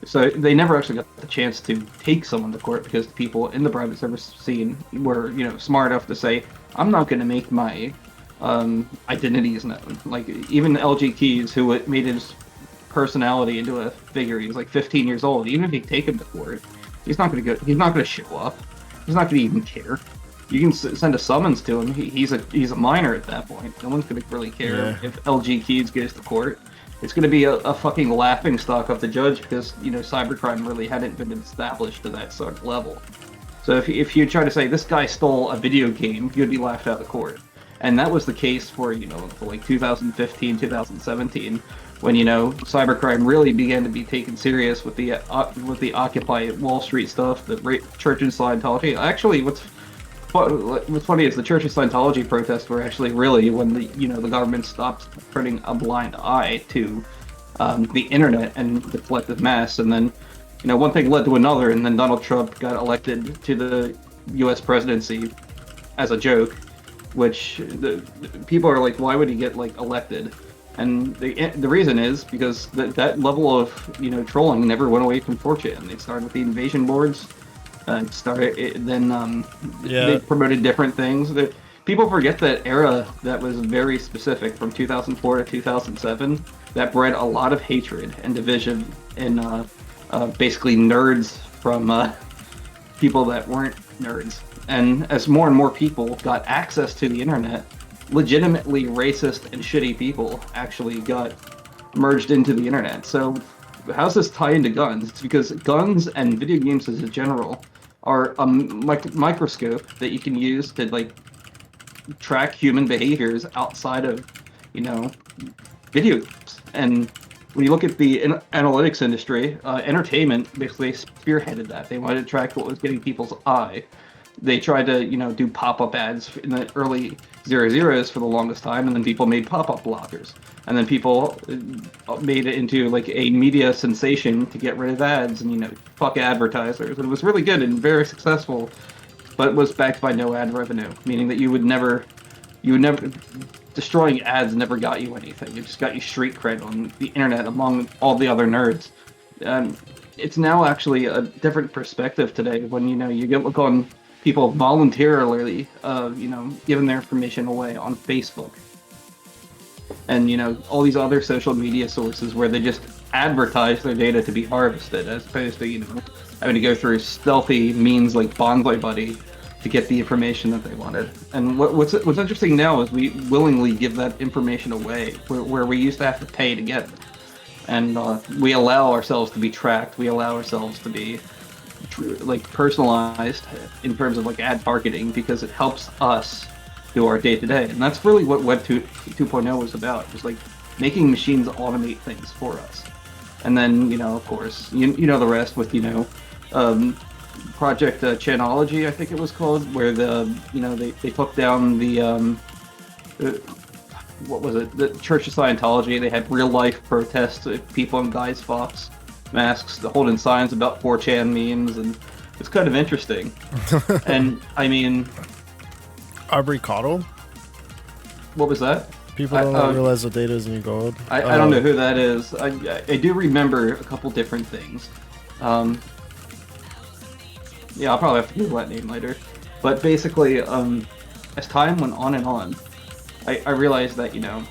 so they never actually got the chance to take someone to court because the people in the private service scene were smart enough to say, I'm not going to make my identities known. Like even LG Keys, who made his personality into a figure, he was like 15 years old. Even if you take him to court, he's not going to show up. He's not going to even care. You can send a summons to him. He's a minor at that point. No one's going to really care if LG Keys goes to court. It's going to be a fucking laughing stock of the judge because cybercrime really hadn't been established to that sort of level. So if you try to say this guy stole a video game, you'd be laughed out of court. And that was the case for for like 2015, 2017, when cybercrime really began to be taken serious with the Occupy Wall Street stuff, the Church of Scientology. Actually, what's funny is the Church of Scientology protests were actually really when the government stopped turning a blind eye to the internet and the collective mass, and then one thing led to another, and then Donald Trump got elected to the U.S. presidency as a joke, which the people are like, why would he get elected? And the reason is because that level of trolling never went away from 4chan. They started with the invasion boards. They promoted different things. People forget that era that was very specific from 2004 to 2007 that bred a lot of hatred and division in basically nerds from people that weren't nerds. And as more and more people got access to the internet, legitimately racist and shitty people actually got merged into the internet. So how's this tie into guns? It's because guns and video games as a general are a microscope that you can use to track human behaviors outside of video games. And when you look at the analytics industry, entertainment basically spearheaded that. They wanted to track what was getting people's eye. They tried to do pop-up ads in the early 00s for the longest time, and then people made pop-up blockers, and then people made it into a media sensation to get rid of ads and fuck advertisers. And it was really good and very successful, but it was backed by no ad revenue, meaning that you would never destroying ads never got you anything. It just got you street cred on the internet among all the other nerds. It's now actually a different perspective today when you get look on people voluntarily, giving their information away on Facebook. And, all these other social media sources where they just advertise their data to be harvested, as opposed to, having to go through stealthy means like Bonsai Buddy to get the information that they wanted. And what's interesting now is we willingly give that information away, where we used to have to pay to get it. And we allow ourselves to be tracked. We allow ourselves to be personalized in terms of ad targeting, because it helps us do our day-to-day. And that's really what Web 2.0 was about, just making machines automate things for us. And then of course the rest with Project Chanology, I think it was called, where they took down the what was it, the Church of Scientology. They had real life protests of people in Guy's Fox masks holding signs about 4chan memes, and it's kind of interesting. And I mean, Aubrey Cottle? what was that? People don't realize the data is new gold. I don't know who that is. I do remember a couple different things. Yeah, I'll probably have to Google that name later. But basically, as time went on and on, I realized that, you know,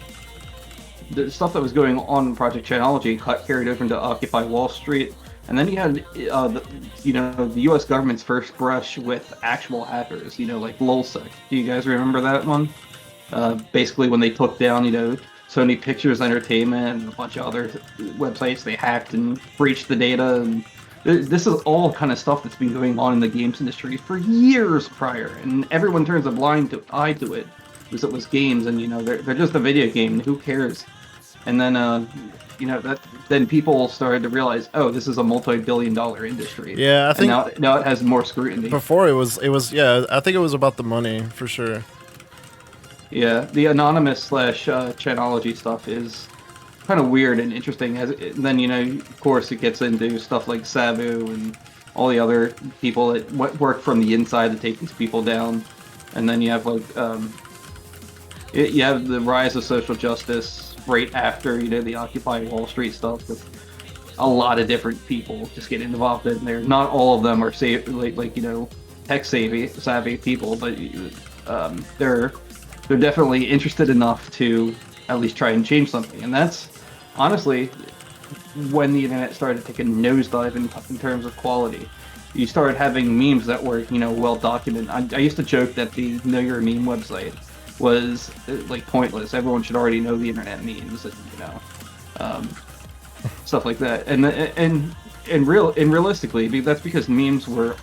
the stuff that was going on in Project Chanology got carried over into Occupy Wall Street, and then you had, the U.S. government's first brush with actual hackers, you know, like LulzSec. Do you guys remember that one? Basically, when they took down, you know, Sony Pictures Entertainment and a bunch of other websites, they hacked and breached the data, and this is all kind of stuff that's been going on in the games industry for years prior, and everyone turns a blind eye to it because it was games, and you know they're just a video game. Who cares? And then then people started to realize, oh, this is a multi-billion-dollar industry. Yeah, I think and now it has more scrutiny. Before it was yeah, I think it was about the money for sure. Yeah, the anonymous / Chanology stuff is kind of weird and interesting. And then, you know, of course, it gets into stuff like Sabu and all the other people that work from the inside to take these people down. And then you have like you have the rise of social justice right after, you know, the Occupy Wall Street stuff, with a lot of different people just getting involved in there. Not all of them are like you know, tech savvy people, but they're definitely interested enough to at least try and change something. And that's honestly when the internet started taking a nosedive in terms of quality. You started having memes that were, you know, well documented. I used to joke that the Know Your Meme website was like pointless. Everyone should already know the internet memes, and you know, stuff like that. And realistically, that's because memes were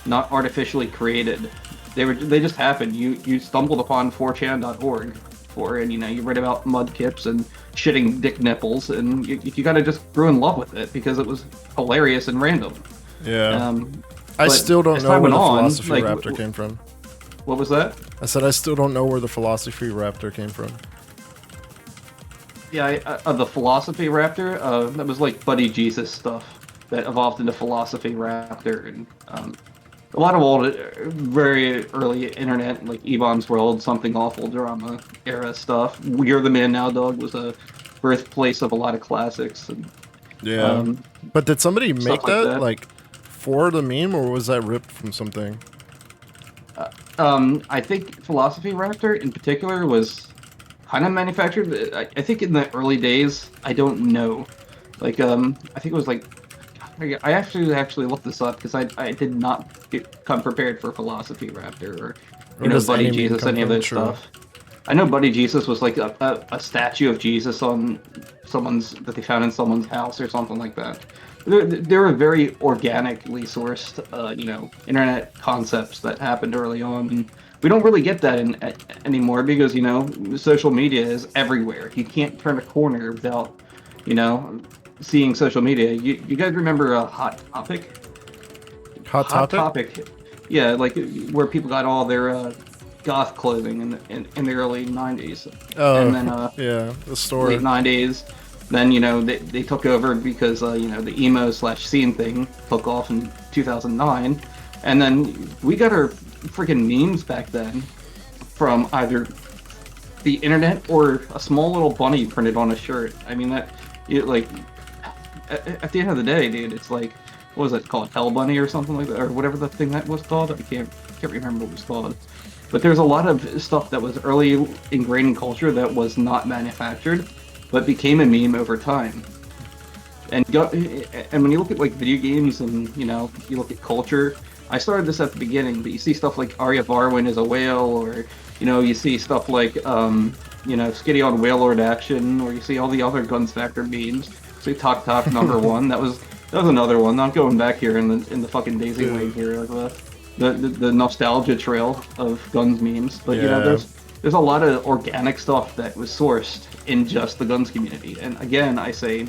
not artificially created. They just happened. You stumbled upon 4chan.org and you know, you read about mudkips and shitting dick nipples, and you kind of just grew in love with it because it was hilarious and random. Yeah. I still don't know where the Philosophy Raptor came from. What was that? I said I still don't know where the Philosophy Raptor came from. Yeah, the Philosophy Raptor, that was like Buddy Jesus stuff that evolved into Philosophy Raptor, and a lot of old, very early internet, like Ebon's World, Something Awful Drama era stuff. You're the Man Now Dog was a birthplace of a lot of classics. And, yeah. But did somebody make that, like for the meme, or was that ripped from something? I think Philosophy Raptor in particular was kind of manufactured. I think in the early days, I don't know. Like, I think it was like, I actually looked this up because I did not come prepared for Philosophy Raptor or you know, Buddy Jesus, any of those stuff. I know Buddy Jesus was like a statue of Jesus on that they found in someone's house or something like that. There were very organically sourced, you know, internet concepts that happened early on. And we don't really get that anymore because, you know, social media is everywhere. You can't turn a corner without, you know, seeing social media. You guys remember Hot Topic? Hot Topic? Yeah, like where people got all their goth clothing in the early 90s. Oh, and then, yeah, the store. Late 90s. Then, you know, they took over because, you know, the emo/scene thing took off in 2009. And then we got our freaking memes back then from either the internet or a small little bunny printed on a shirt. I mean, at the end of the day, dude, it's like, what was it called? Hell Bunny or something like that? Or whatever the thing that was called? I can't remember what it was called. But there's a lot of stuff that was early ingrained in culture that was not manufactured, but became a meme over time. And when you look at like video games and, you know, you look at culture, I started this at the beginning, but you see stuff like Arya Varwin is a whale, or, you know, you see stuff like, you know, Skitty on Whalelord Action, or you see all the other Guns Factor memes. See Talk Talk #1, that was another one. Not going back here in the fucking Daisy Lane here, the nostalgia trail of Guns memes. But, you know, there's a lot of organic stuff that was sourced in just the Guns community. And again, I say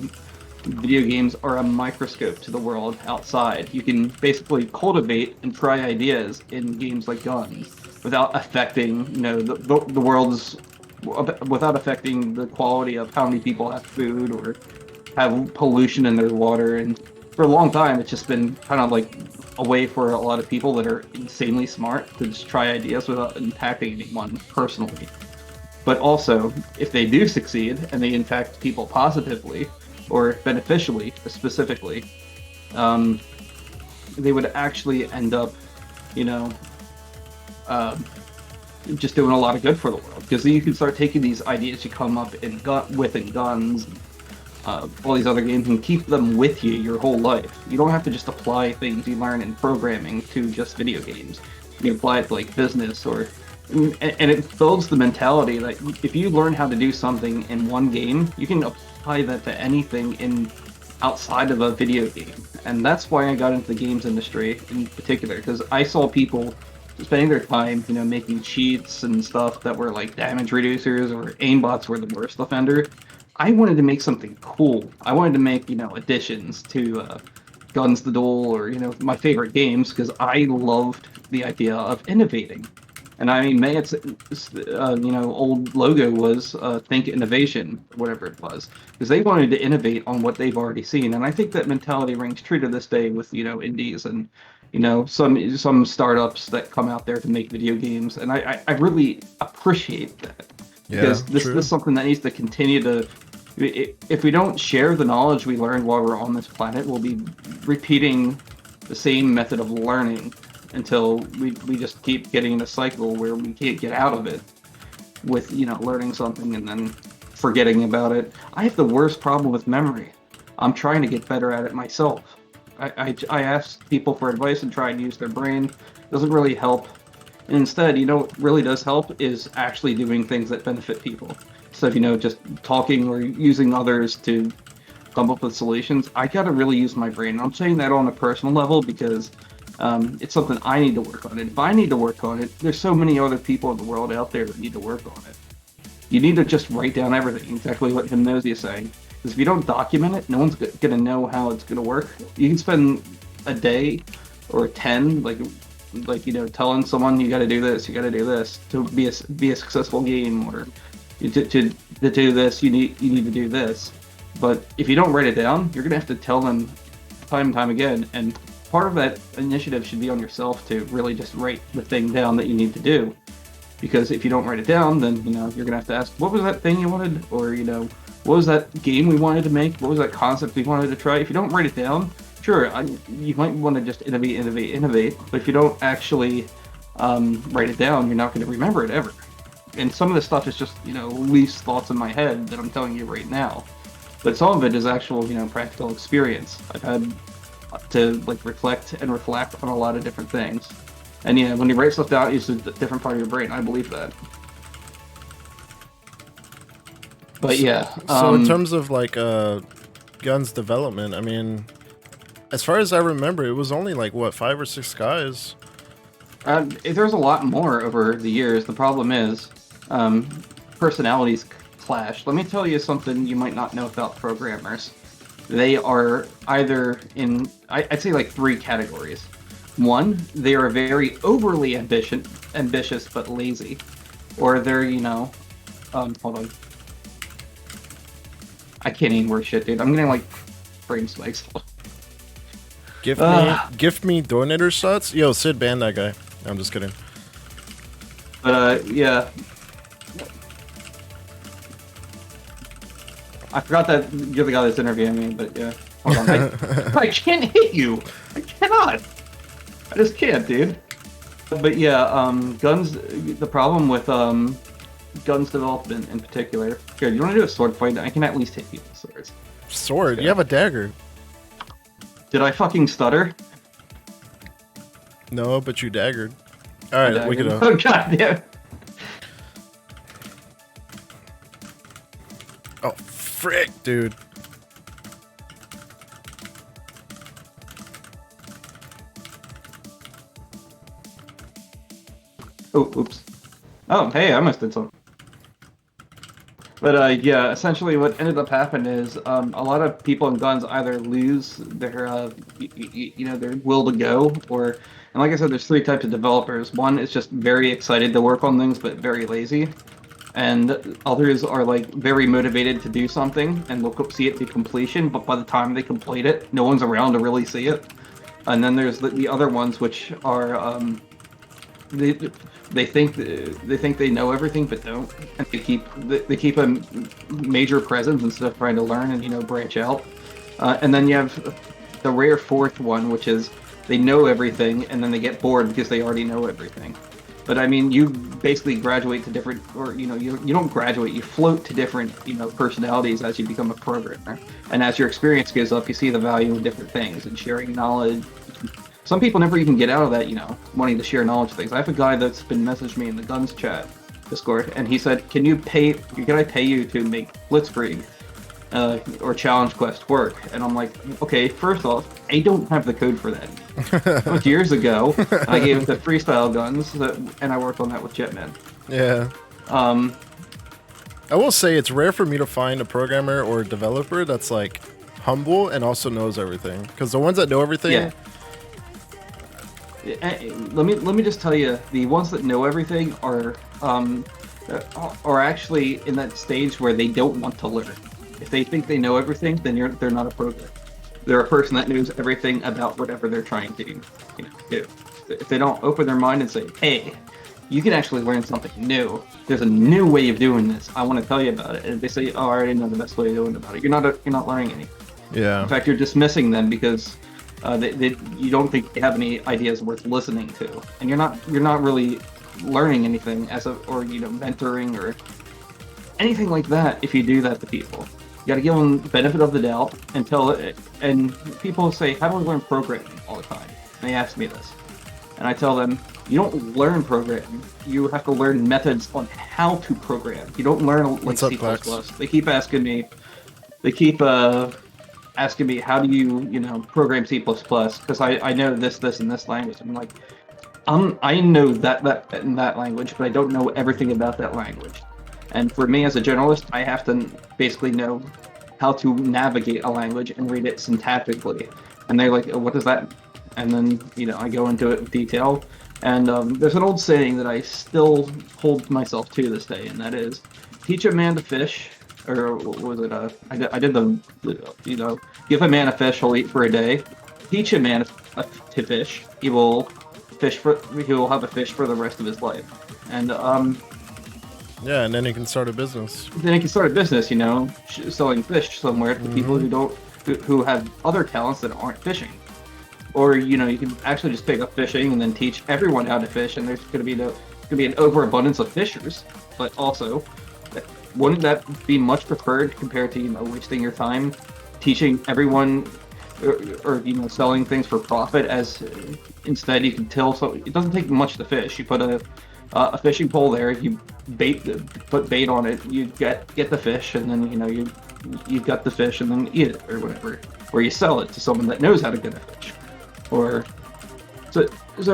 video games are a microscope to the world outside. You can basically cultivate and try ideas in games like Guns without affecting, you know, the world's, without affecting the quality of how many people have food or have pollution in their water. And for a long time, it's just been kind of like a way for a lot of people that are insanely smart to just try ideas without impacting anyone personally. But also, if they do succeed and they impact people positively or beneficially, specifically, they would actually end up, you know, just doing a lot of good for the world. Because you can start taking these ideas you come up in guns, all these other games, and keep them with you your whole life. You don't have to just apply things you learn in programming to just video games. You can apply it to like business and it builds the mentality that if you learn how to do something in one game, you can apply that to anything outside of a video game. And that's why I got into the games industry in particular, because I saw people spending their time, you know, making cheats and stuff that were like damage reducers, or aimbots were the worst offender. I wanted to make something cool. I wanted to make, you know, additions to GunZ the Duel, or, you know, my favorite games, because I loved the idea of innovating. And I mean, Mayet's, you know, old logo was Think Innovation, whatever it was, because they wanted to innovate on what they've already seen. And I think that mentality rings true to this day with, you know, indies and, you know, some startups that come out there to make video games. And I really appreciate that, because this is something that needs to continue to. If we don't share the knowledge we learned while we're on this planet, we'll be repeating the same method of learning until we just keep getting in a cycle where we can't get out of it with, you know, learning something and then forgetting about it. I have the worst problem with memory. I'm trying to get better at it myself. I ask people for advice and try and use their brain. It doesn't really help. And instead, you know, what really does help is actually doing things that benefit people. So, you know, just talking or using others to come up with solutions. I got to really use my brain. I'm saying that on a personal level because it's something I need to work on. And if I need to work on it, there's so many other people in the world out there that need to work on it. You need to just write down everything, exactly what Hypnosia is saying. Because if you don't document it, no one's going to know how it's going to work. You can spend a day or 10, like you know, telling someone you got to do this, you got to do this to be a successful game, or to do this, you need to do this. But if you don't write it down, you're going to have to tell them time and time again. And part of that initiative should be on yourself to really just write the thing down that you need to do. Because if you don't write it down, then, you know, you're going to have to ask, what was that thing you wanted? Or, you know, what was that game we wanted to make? What was that concept we wanted to try? If you don't write it down, sure, you might want to just innovate. But if you don't actually write it down, you're not going to remember it ever. And some of this stuff is just, you know, loose thoughts in my head that I'm telling you right now. But some of it is actual, you know, practical experience. I've had to, like, reflect on a lot of different things. And yeah, when you write stuff down, it's a different part of your brain. I believe that. But yeah. So in terms of like GunZ development, I mean, as far as I remember, it was only like what, 5 or 6 guys. There's a lot more over the years. The problem is personalities clash. Let me tell you something you might not know about programmers. They are either in, I'd say, like 3 categories. One, they are very overly ambitious but lazy. Or they're, you know, hold on. I can't even word shit, dude. I'm getting like brain spikes. Gift me donator shots? Yo, Sid, ban that guy. I'm just kidding. Yeah. I forgot that you're the guy that's interviewing me, but yeah. Hold on. I can't hit you. I cannot. I just can't, dude. But yeah, GunZ. The problem with GunZ development in particular. Here, you want to do a sword fight? I can at least hit you with swords. Sword? Okay. You have a dagger. Did I fucking stutter? No, but you daggered. Alright, we can go. Oh, god damn. Oh, frick, dude. Oh, oops. Oh, hey, I must have did something. But yeah, essentially what ended up happening is a lot of people in GunZ either lose their you know, their will to go, or, and like I said, there's 3 types of developers. One is just very excited to work on things but very lazy, and others are like very motivated to do something and will see it to completion, but by the time they complete it, no one's around to really see it. And then there's the other ones which are they they think they know everything but don't, and they keep a major presence instead of trying to learn and branch out. And then you have the rare fourth one, which is they know everything and then they get bored because they already know everything. But I mean, you basically graduate to different, or you don't graduate, you float to different personalities as you become a programmer, and as your experience goes up, you see the value in different things and sharing knowledge. Some people never even get out of that, wanting to share knowledge things. I have a guy that's been messaged me in the GunZ chat Discord, and he said, "Can I pay you to make Blitzkrieg or Challenge Quest work?" And I'm like, okay, first off, I don't have the code for that. That was years ago. I gave it to Freestyle Guns, and I worked on that with Jetman. Yeah. I will say it's rare for me to find a programmer or a developer that's like humble and also knows everything. Because the ones that know everything. Yeah. Let me just tell you, the ones that know everything are actually in that stage where they don't want to learn. If they think they know everything, then they're not a programmer. They're a person that knows everything about whatever they're trying to do. If they don't open their mind and say, "Hey, you can actually learn something new. There's a new way of doing this. I want to tell you about it." And if they say, "Oh, I already know the best way of doing about it," you're not learning anything. Yeah. In fact, you're dismissing them because you don't think they have any ideas worth listening to, and you're not really learning anything or mentoring or anything like that if you do that to people. You got to give them the benefit of the doubt and people say, "How do I learn programming all the time?" And they ask me this, and I tell them, you don't learn programming. You have to learn methods on how to program. You don't learn like C++. They keep asking me. Asking me, how do you program C++? Because I know this and this language. I'm like, I know that in that language, but I don't know everything about that language. And for me as a generalist, I have to basically know how to navigate a language and read it syntactically. And they're like, "What does that?" And then I go into it in detail. And there's an old saying that I still hold myself to this day, and that is, "Teach a man to fish." Or what was it? I did give a man a fish, he'll eat for a day. Teach a man to fish, he will have a fish for the rest of his life. And yeah, and then he can start a business. Then he can start a business, selling fish somewhere to people who have other talents that aren't fishing. Or you can actually just pick up fishing and then teach everyone how to fish, and there's going to be an overabundance of fishers. But also, wouldn't that be much preferred compared to wasting your time teaching everyone or selling things for profit? As instead you can tell, so it doesn't take much to fish. You put a fishing pole there, you put bait on it, you get the fish, and then you've got the fish, and then eat it or whatever, or you sell it to someone that knows how to get a fish. Or so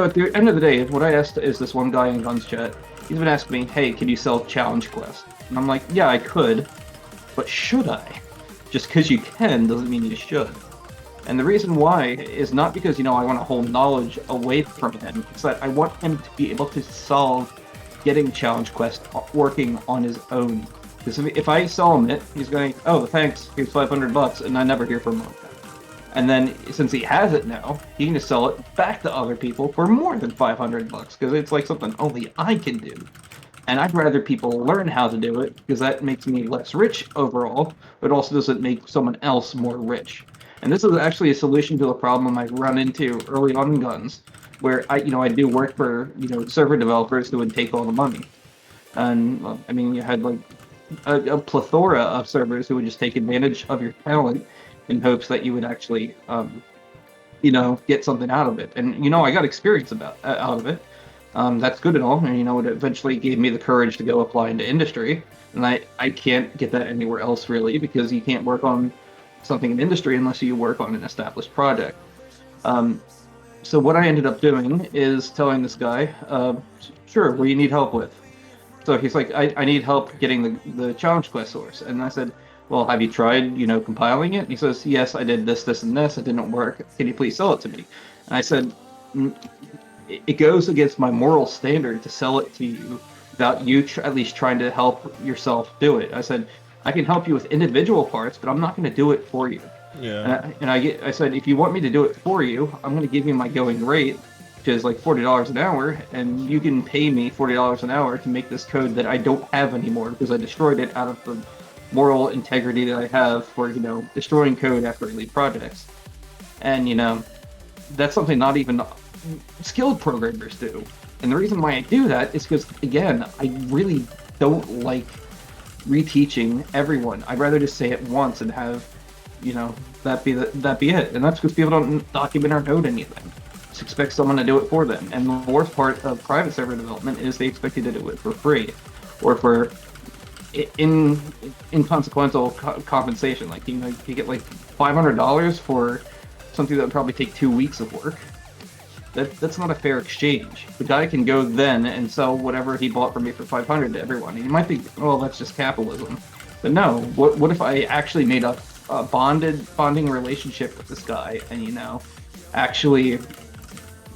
at the end of the day, what I asked is this one guy in GunZ chat. He's been asking me, "Hey, can you sell Challenge Quest?" And I'm like, "Yeah, I could, but should I? Just because you can doesn't mean you should." And the reason why is not because I want to hold knowledge away from him. It's that I want him to be able to solve getting Challenge Quest working on his own. Because if I sell him it, he's going, "Oh, thanks, here's $500," and I never hear from him. And then since he has it now, he can just sell it back to other people for more than $500 because it's like something only I can do. And I'd rather people learn how to do it because that makes me less rich overall, but also doesn't make someone else more rich. And this is actually a solution to a problem I run into early on in GunZ, where I do work for server developers who would take all the money. And you had like a plethora of servers who would just take advantage of your talent in hopes that you would actually, get something out of it. And I got experience out of it. That's good and all, and it eventually gave me the courage to go apply into industry. And I can't get that anywhere else really, because you can't work on something in industry unless you work on an established project. So what I ended up doing is telling this guy, "Sure, what do you need help with?" So he's like, I need help getting the Challenge Quest source. And I said, "Well, have you tried, compiling it?" And he says, "Yes, I did this, and this. It didn't work. Can you please sell it to me?" And I said, it goes against my moral standard to sell it to you without you at least trying to help yourself do it. I said, I can help you with individual parts, but I'm not going to do it for you. Yeah. And I said, if you want me to do it for you, I'm going to give you my going rate, which is like $40 an hour, and you can pay me $40 an hour to make this code that I don't have anymore because I destroyed it out of the moral integrity that I have for, destroying code after I leave projects. And, that's something not even skilled programmers do. And the reason why I do that is because, again, I really don't like reteaching everyone. I'd rather just say it once and have, that be it. And that's because people don't document or note anything. Just expect someone to do it for them. And the worst part of private server development is they expect you to do it for free, or for inconsequential compensation. Like, you get like $500 for something that would probably take 2 weeks of work. That's not a fair exchange. The guy can go then and sell whatever he bought from me for $500 to everyone. And you might think, well, that's just capitalism. But no, what if I actually made a bonding relationship with this guy, and actually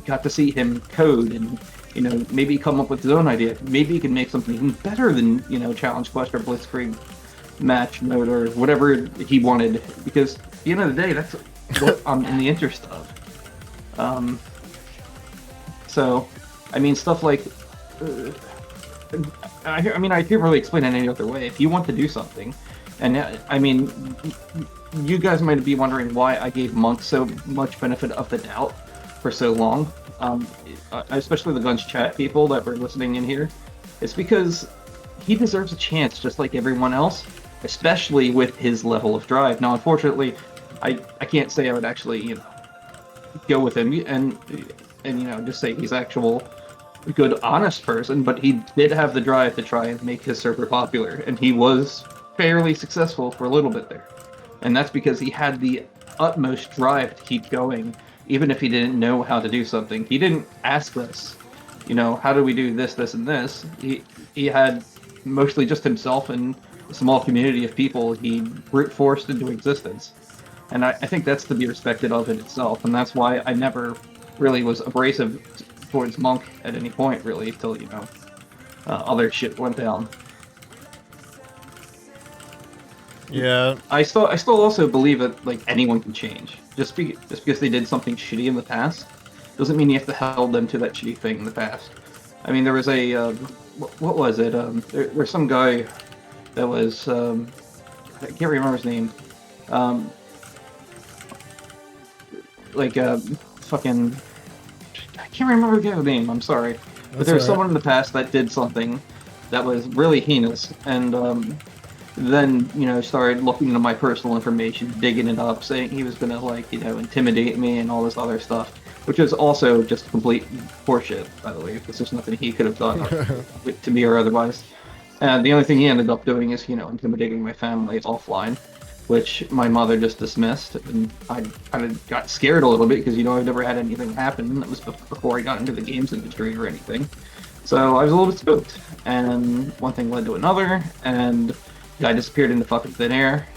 got to see him code, and maybe come up with his own idea. Maybe he can make something even better than Challenge Quest or Blitzkrieg match mode or whatever he wanted. Because at the end of the day, that's what I'm in the interest of. So, I mean, stuff like, I can't really explain it any other way. If you want to do something, and I mean, you guys might be wondering why I gave Monk so much benefit of the doubt for so long, especially the GunZ chat people that were listening in here. It's because he deserves a chance just like everyone else, especially with his level of drive. Now, unfortunately, I can't say I would actually, go with him and just say he's actual good, honest person, but he did have the drive to try and make his server popular, and he was fairly successful for a little bit there. And that's because he had the utmost drive to keep going, even if he didn't know how to do something. He didn't ask us, how do we do this, this, and this? He had mostly just himself and a small community of people he brute forced into existence. And I think that's to be respected of in itself, and that's why I never really was abrasive towards Monk at any point, really, till other shit went down. Yeah. I still also believe that like anyone can change. Just because they did something shitty in the past doesn't mean you have to hold them to that shitty thing in the past. I mean, there was a what was it? There's some guy that was I can't remember his name. Fucking, I can't remember the guy's name. I'm sorry, but there was someone in the past that did something that was really heinous, and then started looking into my personal information, digging it up, saying he was gonna intimidate me and all this other stuff, which is also just complete horseshit, by the way, because there's nothing he could have done to me or otherwise. And the only thing he ended up doing is intimidating my family offline, which my mother just dismissed, and I kind of got scared a little bit because I've never had anything happen. That was before I got into the games industry or anything, so I was a little bit spooked. And one thing led to another, and the guy disappeared into fucking thin air,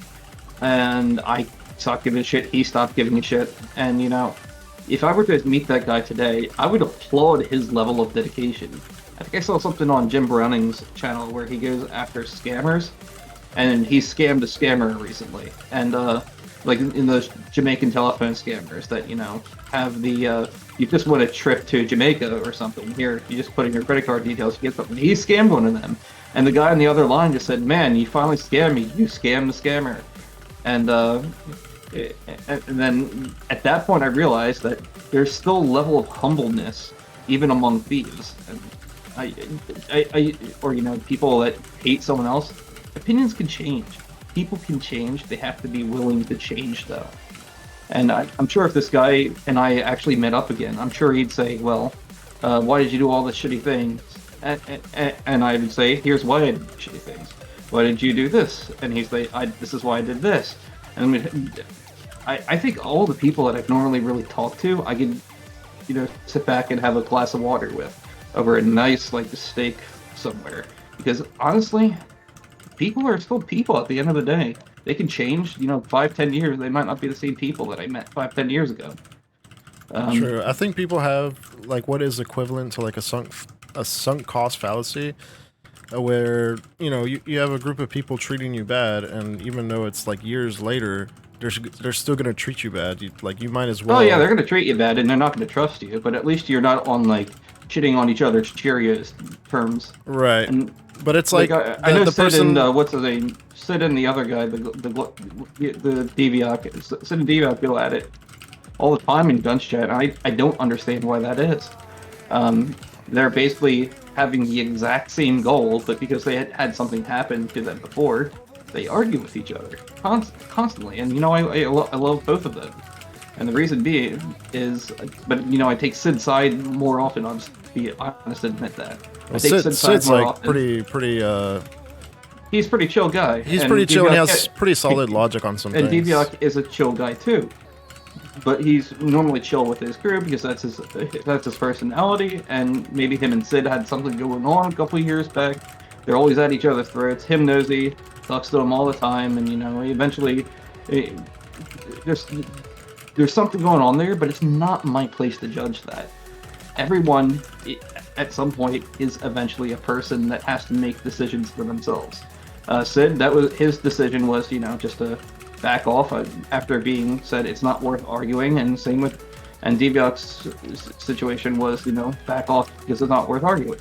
and I stopped giving a shit. He stopped giving a shit, and if I were to meet that guy today, I would applaud his level of dedication. I think I saw something on Jim Browning's channel where he goes after scammers. And he scammed a scammer recently, and like in those Jamaican telephone scammers that have the you just want a trip to Jamaica or something. Here, you just put in your credit card details to get something. He scammed one of them, and the guy on the other line just said, "Man, you finally scammed me. You scammed the scammer." And then at that point, I realized that there's still a level of humbleness even among thieves, and or people that hate someone else. Opinions can change. People can change. They have to be willing to change, though. And I'm sure if this guy and I actually met up again, I'm sure he'd say, well, why did you do all this shitty things? And I would say, here's why I did shitty things. Why did you do this? And he'd say, this is why I did this. And I think all the people that I've normally really talked to, I could, sit back and have a glass of water with over a nice, steak somewhere. Because, honestly, people are still people at the end of the day. They can change, 5-10 years. They might not be the same people that I met 5-10 years ago. True. I think people have what is equivalent to a sunk cost fallacy, where you have a group of people treating you bad, and even though it's years later, they're still gonna treat you bad. You might as well. Oh yeah, they're gonna treat you bad, and they're not gonna trust you. But at least you're not on like shitting on each other's Cheerios terms. Right. And But it's like I know the Sid person. and what's his name? Sid and the other guy, the Deviok. Sid and Deviok go at it all the time in Guns Chat. I don't understand why that is. They're basically having the exact same goal, but because they had something happen to them before, they argue with each other constantly. And you know, I love both of them. And the reason being is, but you know, I take Sid's side more often. I'll just be honest and admit that. Well, Sid's like pretty. He's a pretty chill guy. He's pretty chill and he has pretty solid logic on some and things. And Deviok is a chill guy too. But he's normally chill with his group because that's his personality. And maybe him and Sid had something going on a couple of years back. They're always at each other's throats. Him nosy, talks to him all the time, and you know, eventually, there's something going on there. But it's not my place to judge that. Everyone, at some point, is eventually a person that has to make decisions for themselves. Sid, that was his decision was, you know, just to back off after being said it's not worth arguing, and same with, and Deviok's situation was, you know, back off because it's not worth arguing.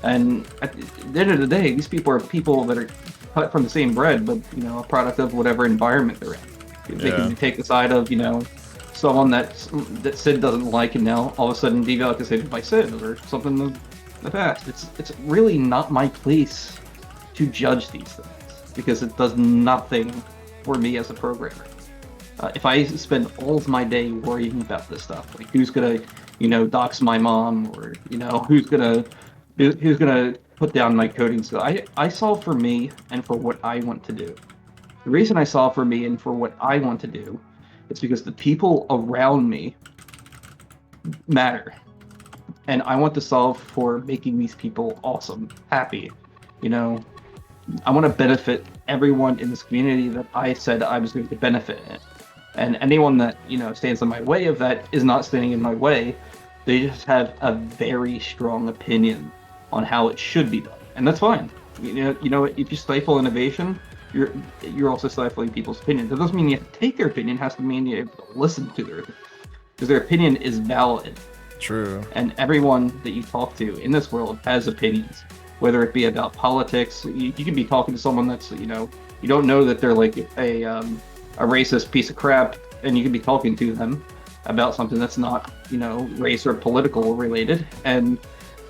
And at the end of the day, these people are people that are cut from the same bread, but you know, a product of whatever environment they're in. They can take the side of, you know, someone that Sid doesn't like, and now all of a sudden Deviok is hated by Sid or something in the past. It's really not my place to judge these things because it does nothing for me as a programmer. If I spend all of my day worrying about this stuff, like who's gonna, you know, dox my mom, or you know, who's gonna put down my coding skill, I solve for me and for what I want to do. The reason I solve for me and for what I want to do is because the people around me matter, and I want to solve for making these people awesome, happy. You know, I want to benefit everyone in this community that I said I was going to benefit in. And anyone that, you know, stands in my way of that is not standing in my way. They just have a very strong opinion on how it should be done. And that's fine. You know, if you stifle innovation, you're also stifling people's opinion. That doesn't mean you have to take their opinion. It has to mean you have to listen to their opinion. Because their opinion is valid. True. And everyone that you talk to in this world has opinions. Whether it be about politics, you can be talking to someone that's, you know, you don't know that they're like a racist piece of crap, and you can be talking to them about something that's not, you know, race or political related, and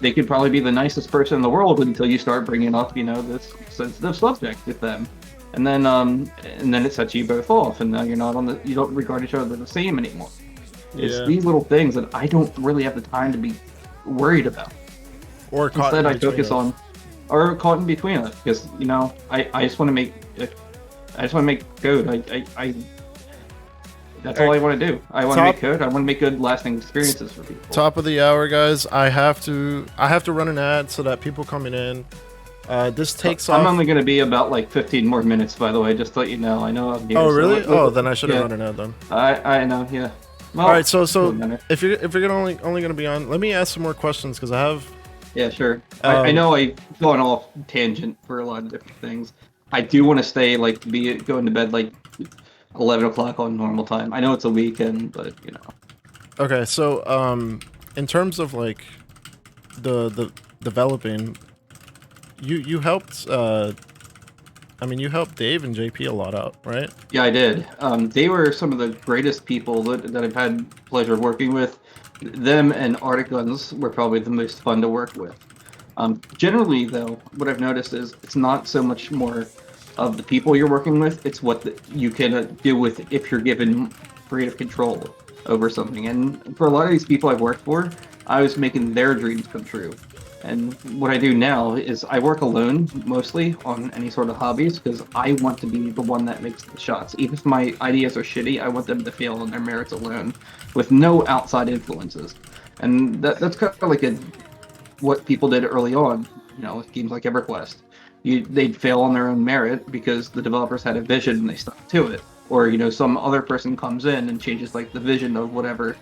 they could probably be the nicest person in the world until you start bringing up, you know, this sensitive subject with them, and then it sets you both off, and now you don't regard each other the same anymore. It's these little things that I don't really have the time to be worried about. Or instead, I focus on, or caught in between it, because you know, I just want to make, code. That's all I want to do. I want to make code. I want to make good, lasting experiences for people. Top of the hour, guys. I have to run an ad so that people coming in. This takes off. I'm only going to be about like 15 more minutes, by the way, just to let you know. I know I'm here. Oh, really? So then I should have run an ad then. I know. Yeah. Well, all right. So if you're only going to be on, let me ask some more questions because I have. Yeah, sure. I know I've gone off tangent for a lot of different things. I do want to stay, like, going to bed, like, 11 o'clock on normal time. I know it's a weekend, but, you know. Okay, so, in terms of, like, the developing, you helped, you helped Dave and JP a lot out, right? Yeah, I did. They were some of the greatest people that I've had pleasure working with. Them and Arctic Guns were probably the most fun to work with. Generally, though, what I've noticed is it's not so much more of the people you're working with, it's what you can do with if you're given creative control over something. And for a lot of these people I've worked for, I was making their dreams come true. And what I do now is I work alone, mostly, on any sort of hobbies, because I want to be the one that makes the shots. Even if my ideas are shitty, I want them to fail on their merits alone, with no outside influences. And that's kind of like what people did early on, you know, with games like EverQuest. They'd fail on their own merit because the developers had a vision and they stuck to it. Or, you know, some other person comes in and changes, like, the vision of whatever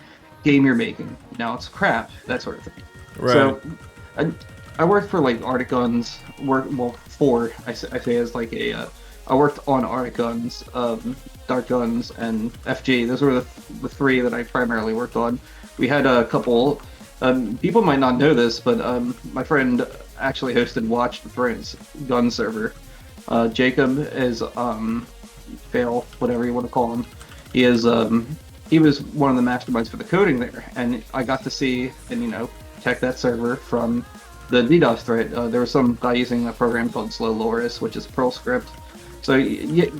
game you're making. Now it's crap, that sort of thing. Right. So, I worked for, like, Arctic Guns, I say as, like, a I worked on Art Guns, Dark Guns, and FG. Those were the three that I primarily worked on. We had a couple. People might not know this, but my friend actually hosted Watch the Prince gun server. Jacob is Fail, whatever you want to call him. He is he was one of the masterminds for the coding there, and I got to see and check that server from the DDoS threat. There was some guy using a program called Slow Loris, which is a Perl script. So you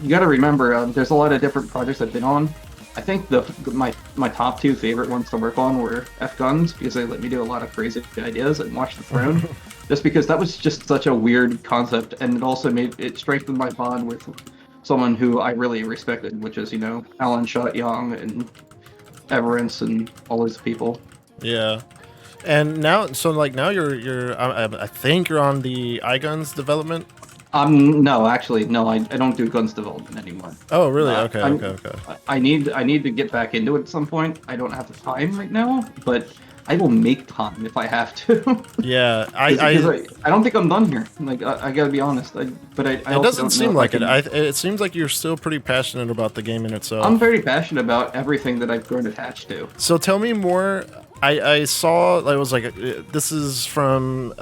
got to remember, there's a lot of different projects I've been on. I think my top two favorite ones to work on were F-Guns, because they let me do a lot of crazy ideas, and Watch the Throne, just because that was just such a weird concept, and it also strengthened my bond with someone who I really respected, which is, Alan Shot Young and Everence and all those people. Yeah. And now, so like now you're I think you're on the iGuns development. No, actually, no, I don't do guns development anymore. Oh, really? Okay. I need to get back into it at some point. I don't have the time right now, but I will make time if I have to. Yeah, I don't think I'm done here. Like I gotta be honest. But it doesn't seem like it. It seems like you're still pretty passionate about the game in itself. I'm very passionate about everything that I've grown attached to. So tell me more. I saw it was like this is from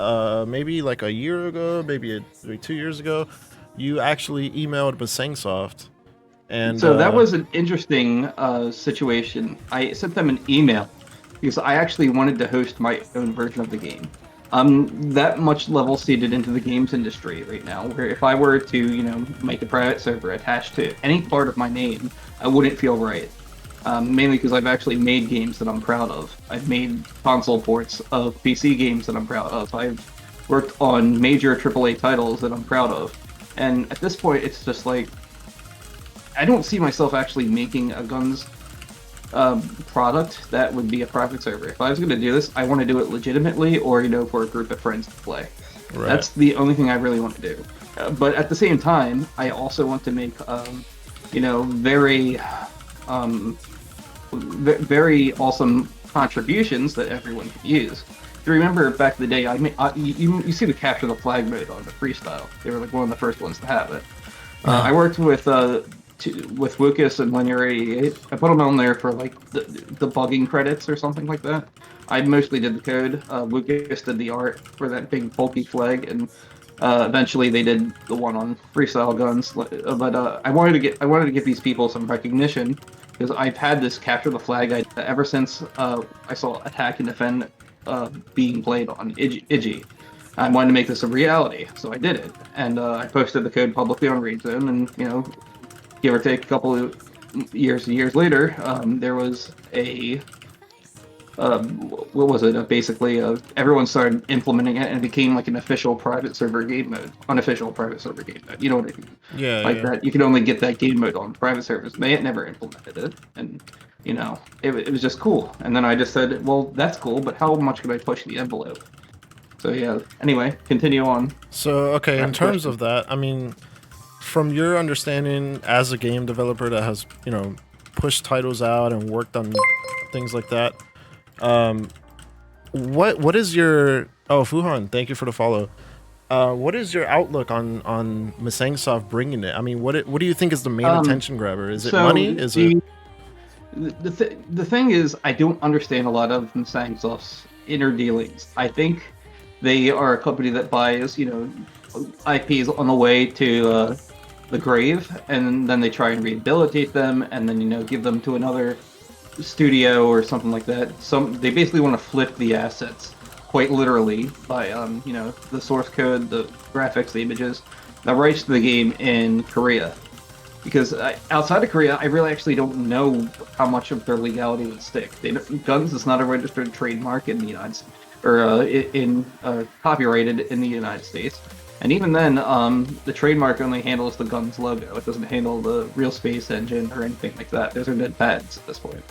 maybe like a year ago, maybe 2 years ago. You actually emailed Masangsoft, and so that was an interesting situation. I sent them an email because I actually wanted to host my own version of the game. I'm that much level seated into the games industry right now, where if I were to make a private server attached to any part of my name, I wouldn't feel right. Mainly because I've actually made games that I'm proud of. I've made console ports of PC games that I'm proud of. I've worked on major AAA titles that I'm proud of. And at this point, it's just like, I don't see myself actually making a guns product that would be a private server. If I was going to do this, I want to do it legitimately or, for a group of friends to play. Right. That's the only thing I really want to do. But at the same time, I also want to make, very awesome contributions that everyone can use. If you remember back in the day, you see the capture the flag mode on the freestyle. They were like one of the first ones to have it. I worked with Lucas and Linear 88. I put them on there for like the debugging credits or something like that. I mostly did the code. Lucas did the art for that big bulky flag, and eventually they did the one on freestyle guns. But I wanted to give these people some recognition, because I've had this capture the flag ever since I saw Attack and Defend being played on Igi. I wanted to make this a reality, so I did it, and I posted the code publicly on RaidZone, and give or take a couple of years later, there was a what was it? Basically, everyone started implementing it, and it became like an official private server game mode, unofficial private server game mode. You know what I mean? Yeah. Like that, you could only get that game mode on private servers. They never implemented it, and it was just cool. And then I just said, well, that's cool, but how much could I push the envelope? So yeah. Anyway, continue on. So okay, in terms of that, I mean, from your understanding as a game developer that has pushed titles out and worked on things like that. What is your Fuhan? Thank you for the follow. What is your outlook on Masangsoft bringing it? I mean, what do you think is the main attention grabber? Is it money? Is it the thing is, I don't understand a lot of Masangsoft's inner dealings. I think they are a company that buys IPs on the way to the grave, and then they try and rehabilitate them, and then give them to another studio or something like that. They basically want to flip the assets, quite literally, by the source code, the graphics, the images, the rights to the game in Korea. Because outside of Korea, I really actually don't know how much of their legality would stick. Guns is not a registered trademark in the United States, or copyrighted in the United States. And even then, the trademark only handles the Guns logo. It doesn't handle the real space engine or anything like that. Those are dead patents at this point.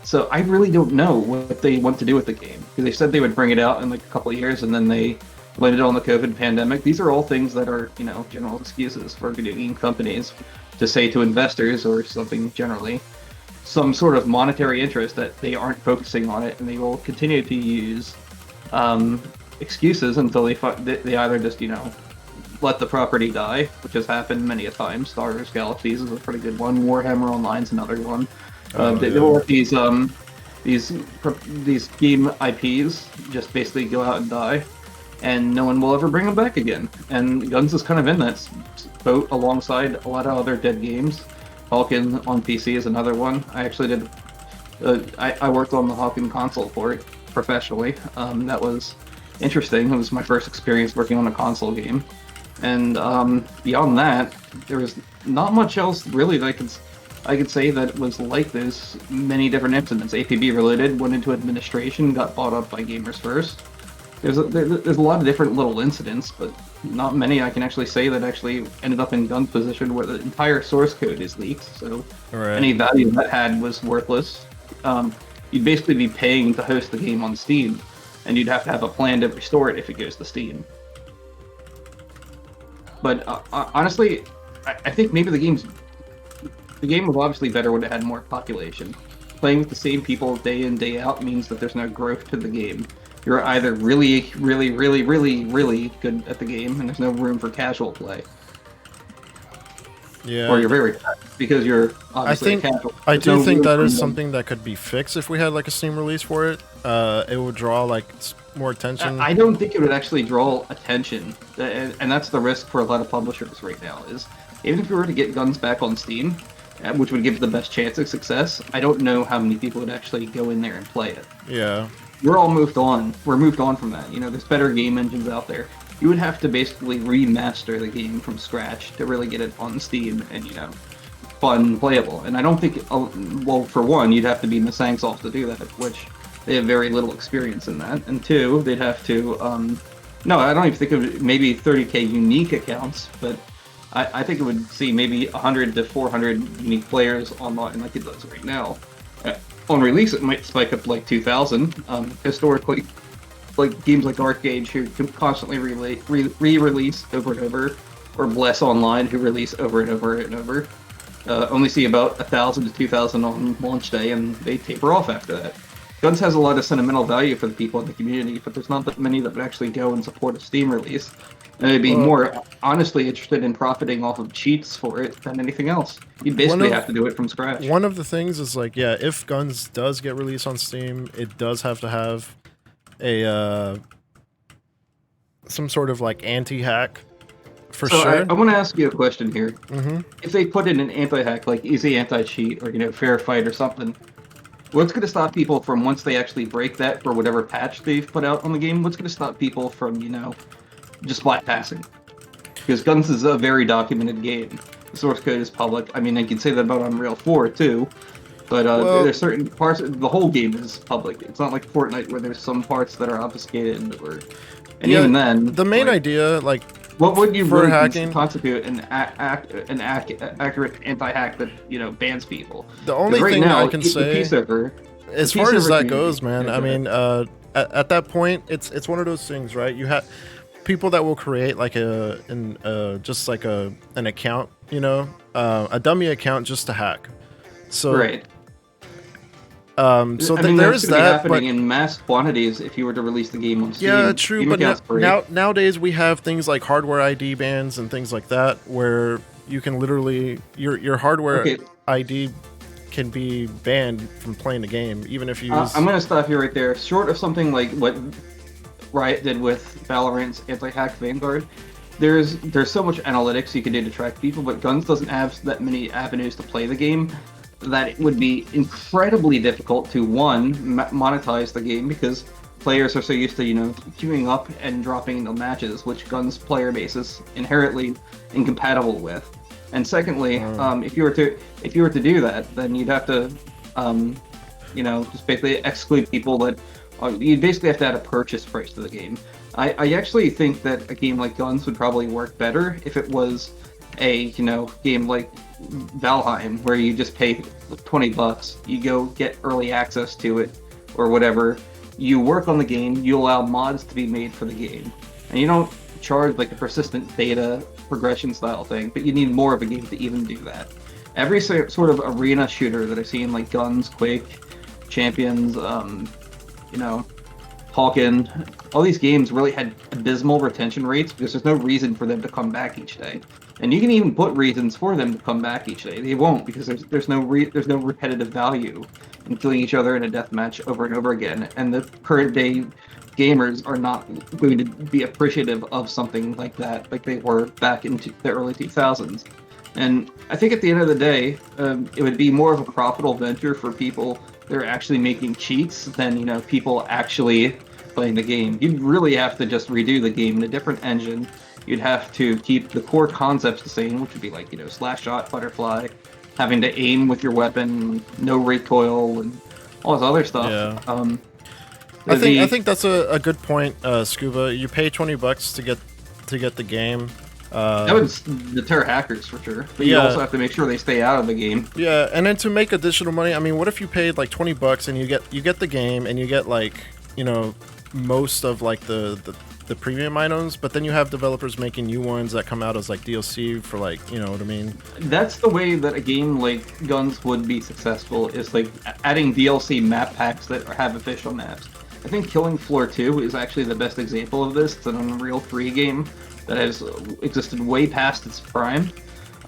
So I really don't know what they want to do with the game, because they said they would bring it out in like a couple of years, and then they blamed it on the COVID pandemic. These are all things that are, general excuses for video game companies to say to investors or something generally, some sort of monetary interest that they aren't focusing on it, and they will continue to use excuses until they either just let the property die, which has happened many a time. Star Wars Galaxies is a pretty good one. Warhammer Online is another one. They will let these game IPs just basically go out and die, and no one will ever bring them back again. And GunZ is kind of in that boat alongside a lot of other dead games. Falcon on PC is another one. I actually did. I worked on the Falcon console for it professionally. That was interesting. It was my first experience working on a console game. And beyond that, there was not much else really that I could say that was like this. Many different incidents. APB related, went into administration, got bought up by Gamers First. There's a lot of different little incidents, but not many I can actually say that actually ended up in GunZ position where the entire source code is leaked. So any value that had was worthless. You'd basically be paying to host the game on Steam, and you'd have to have a plan to restore it if it goes to Steam. But honestly, I think maybe the game was obviously better when it had more population. Playing with the same people day in, day out means that there's no growth to the game. You're either really, really, really, really, really good at the game, and there's no room for casual play. Yeah. Or you're very bad, because you're obviously casual. I do think that is something that could be fixed if we had like a Steam release for it. It would draw like more attention. I don't think it would actually draw attention, and that's the risk for a lot of publishers right now. Is even if we were to get GunZ back on Steam, which would give the best chance of success, I don't know how many people would actually go in there and play it. Yeah. We're all moved on. We're moved on from that. You know, there's better game engines out there. You would have to basically remaster the game from scratch to really get it on Steam and, you know, fun, playable. And I don't think, well, for one, you'd have to be Missangsoft to do that, which they have very little experience in that. And two, they'd have to, no, I don't even think of maybe 30k unique accounts, but I think it would see maybe 100 to 400 unique players online like it does right now. On release, it might spike up to like 2,000. Historically, like games like Arcade, who constantly re-release over and over, or Bless Online, who release over and over and over, only see about 1,000 to 2,000 on launch day, and they taper off after that. GunZ has a lot of sentimental value for the people in the community, but there's not that many that would actually go and support a Steam release. And they'd be more honestly interested in profiting off of cheats for it than anything else. You basically have to do it from scratch. One of the things is like, yeah, if GunZ does get released on Steam, it does have to have a some sort of like anti-hack for sure. I want to ask you a question here. Mm-hmm. If they put in an anti-hack, like easy anti-cheat or, you know, fair fight or something, what's going to stop people from, once they actually break that for whatever patch they've put out on the game, what's going to stop people from, you know, just bypassing? Because GunZ is a very documented game. The source code is public. I mean, I can say that about Unreal 4 too, but there's certain parts. The whole game is public. It's not like Fortnite where there's some parts that are obfuscated, and even then, the main idea, like, what would you for really hacking constitute an accurate anti-hack that, you know, bans people? The only right thing now, I can say, as far as that goes, man, I mean, at that point, it's one of those things, right? You have people that will create like just like an account, you know, a dummy account just to hack. So right. So I mean, there is that happening in mass quantities if you were to release the game on Steam. Yeah, true. But nowadays we have things like hardware ID bans and things like that, where you can literally your hardware ID can be banned from playing the game, even if you use... I'm going to stop you right there. Short of something like what Riot did with Valorant's anti-hack Vanguard, there's so much analytics you can do to track people, but GunZ doesn't have that many avenues to play the game, that it would be incredibly difficult to, one, monetize the game, because players are so used to, you know, queuing up and dropping into matches, which GunZ player base is inherently incompatible with. And secondly, if you were to do that, then you'd have to, you know, just basically exclude people that you'd basically have to add a purchase price to the game. I actually think that a game like GunZ would probably work better if it was a, you know, game like Valheim, where you just pay $20, you go get early access to it or whatever. You work on the game, you allow mods to be made for the game, and you don't charge like a persistent beta progression style thing, but you need more of a game to even do that. Every sort of arena shooter that I've seen, like GunZ, Quake, Champions, you know, Hawken, all these games really had abysmal retention rates because there's no reason for them to come back each day. And you can even put reasons for them to come back each day. They won't because there's no repetitive value in killing each other in a deathmatch over and over again. And the current day gamers are not going to be appreciative of something like that, like they were back in the early 2000s. And I think at the end of the day, it would be more of a profitable venture for people that are actually making cheats than, people actually playing the game. You'd really have to just redo the game in a different engine. You'd have to keep the core concepts the same, which would be like, slash shot, butterfly, having to aim with your weapon, no recoil, and all this other stuff. Yeah. I think that's a good point, Scuba. You pay $20 to get the game. That would deter hackers for sure, but you also have to make sure they stay out of the game. Yeah, and then to make additional money, I mean, what if you paid like $20 and you get the game and you get like most of like the premium items, but then you have developers making new ones that come out as like DLC for like, you know what I mean? That's the way that a game like GunZ would be successful, is like adding DLC map packs that have official maps. I think Killing Floor 2 is actually the best example of this. It's an Unreal 3 game that has existed way past its prime,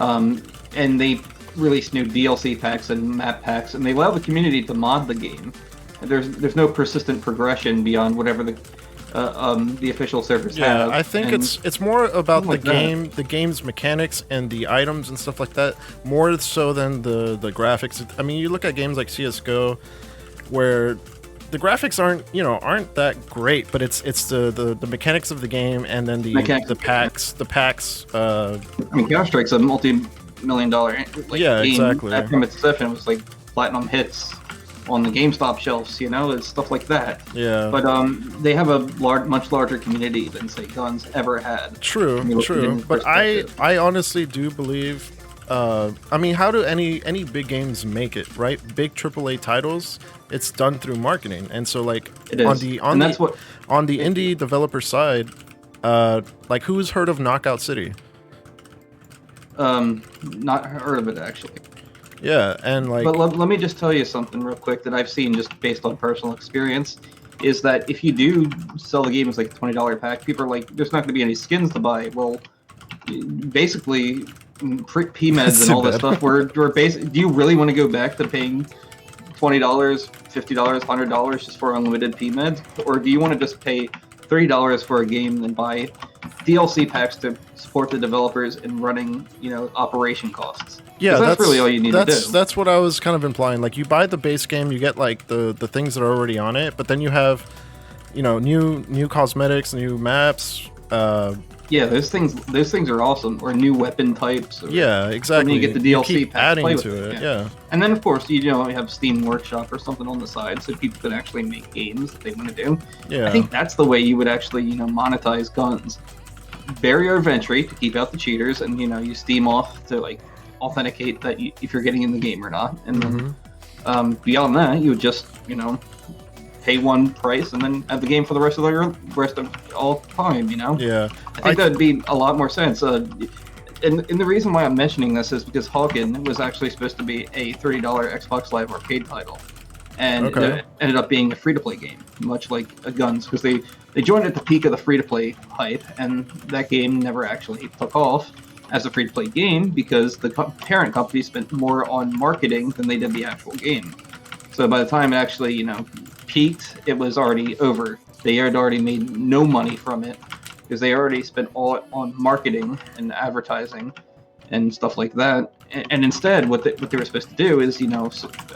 and they released new DLC packs and map packs, and they allow the community to mod the game. There's no persistent progression beyond whatever the official servers have. Yeah, I think it's more about the game's mechanics and the items and stuff like that, more so than the graphics. I mean, you look at games like CS:GO, where the graphics aren't that great, but it's the mechanics of the game, and then the packs. I mean, Counter-Strike's a multi-million-dollar game. Exactly. That from its inception was like platinum hits on the GameStop shelves, and stuff like that. Yeah. But they have a much larger community than say GunZ ever had. True. But I honestly do believe. I mean, how do any big games make it, right? Big AAA titles, it's done through marketing, and so like on the indie developer side, like who's heard of Knockout City? Not heard of it actually. Yeah, and like. But let me just tell you something real quick that I've seen just based on personal experience, is that if you do sell the game as like a $20 pack, people are like, there's not going to be any skins to buy. Well, basically. PMEDs and all that stuff. We're do you really want to go back to paying $20, $50, $100 just for unlimited PMEDs, or do you want to just pay $30 for a game and buy DLC packs to support the developers in running, operation costs? Yeah, that's really all you need to do. That's what I was kind of implying. Like, you buy the base game, you get like the things that are already on it, but then you have, new cosmetics, new maps. Yeah, those things are awesome. Or new weapon types. Yeah, exactly. And you get the DLC keep pack adding play to with it. Yeah. And then of course you have Steam Workshop or something on the side, so people can actually make games that they want to do. Yeah. I think that's the way you would actually monetize GunZ. Barrier of entry to keep out the cheaters, and you Steam off to like authenticate that if you're getting in the game or not. And then beyond that, you would just pay one price and then have the game for the rest of all time. Yeah. I think that'd be a lot more sense. And the reason why I'm mentioning this is because Hawken was actually supposed to be a $30 Xbox Live Arcade title, and it ended up being a free-to-play game, much like a GunZ, because they joined at the peak of the free-to-play hype, and that game never actually took off as a free-to-play game because the parent company spent more on marketing than they did the actual game. So by the time it actually, peaked, it was already over. They had already made no money from it because they already spent all on marketing and advertising and stuff like that. And instead, what they were supposed to do is,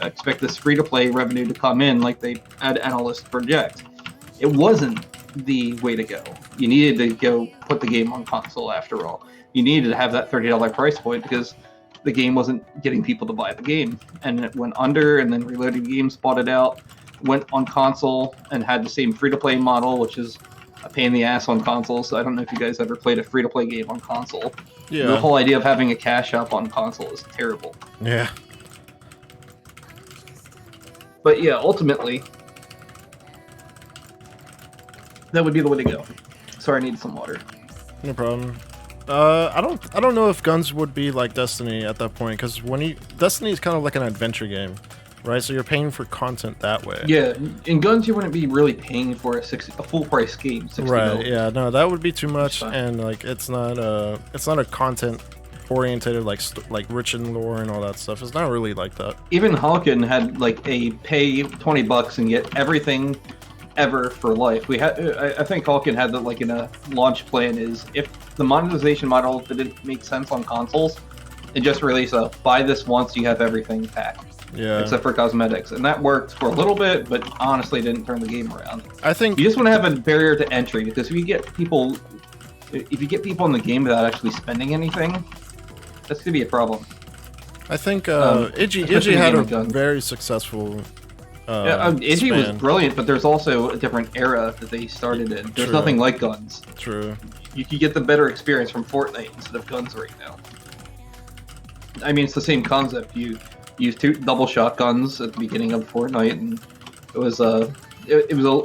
expect this free-to-play revenue to come in like they had analysts project. It wasn't the way to go. You needed to go put the game on console after all. You needed to have that $30 price point because the game wasn't getting people to buy the game. And it went under, and then Reloaded Games bought it out, went on console, and had the same free-to-play model, which is a pain in the ass on consoles. So I don't know if you guys ever played a free-to-play game on console. Yeah. The whole idea of having a cash up on console is terrible. Yeah. But yeah, ultimately, that would be the way to go. Sorry, I need some water. No problem. I don't know if GunZ would be like Destiny at that point, because Destiny is kind of like an adventure game. right? So you're paying for content that way. Yeah, in guns you wouldn't be really paying for a full price game. 60 Right. mil. Yeah. No, that would be too much, fine. and like it's not a content oriented like like rich in lore and all that stuff. It's not really like that. Even Halkin had like a pay $20 and get everything ever for life. We had, I think Halkin had that like in a launch plan is if the monetization model didn't make sense on consoles, it just release a buy this once, you have everything packed. Yeah. Except for cosmetics, and that worked for a little bit, but honestly didn't turn the game around. I think You just want to have a barrier to entry because if you get people in the game without actually spending anything, that's gonna be a problem. I think especially Iggy had a game of guns. very successful. Iggy was span. brilliant, but there's also a different era that they started in. There's True. nothing like guns. True. You could get the better experience from Fortnite instead of guns right now. I mean, it's the same concept. You use 2 double shotguns at the beginning of Fortnite, and it was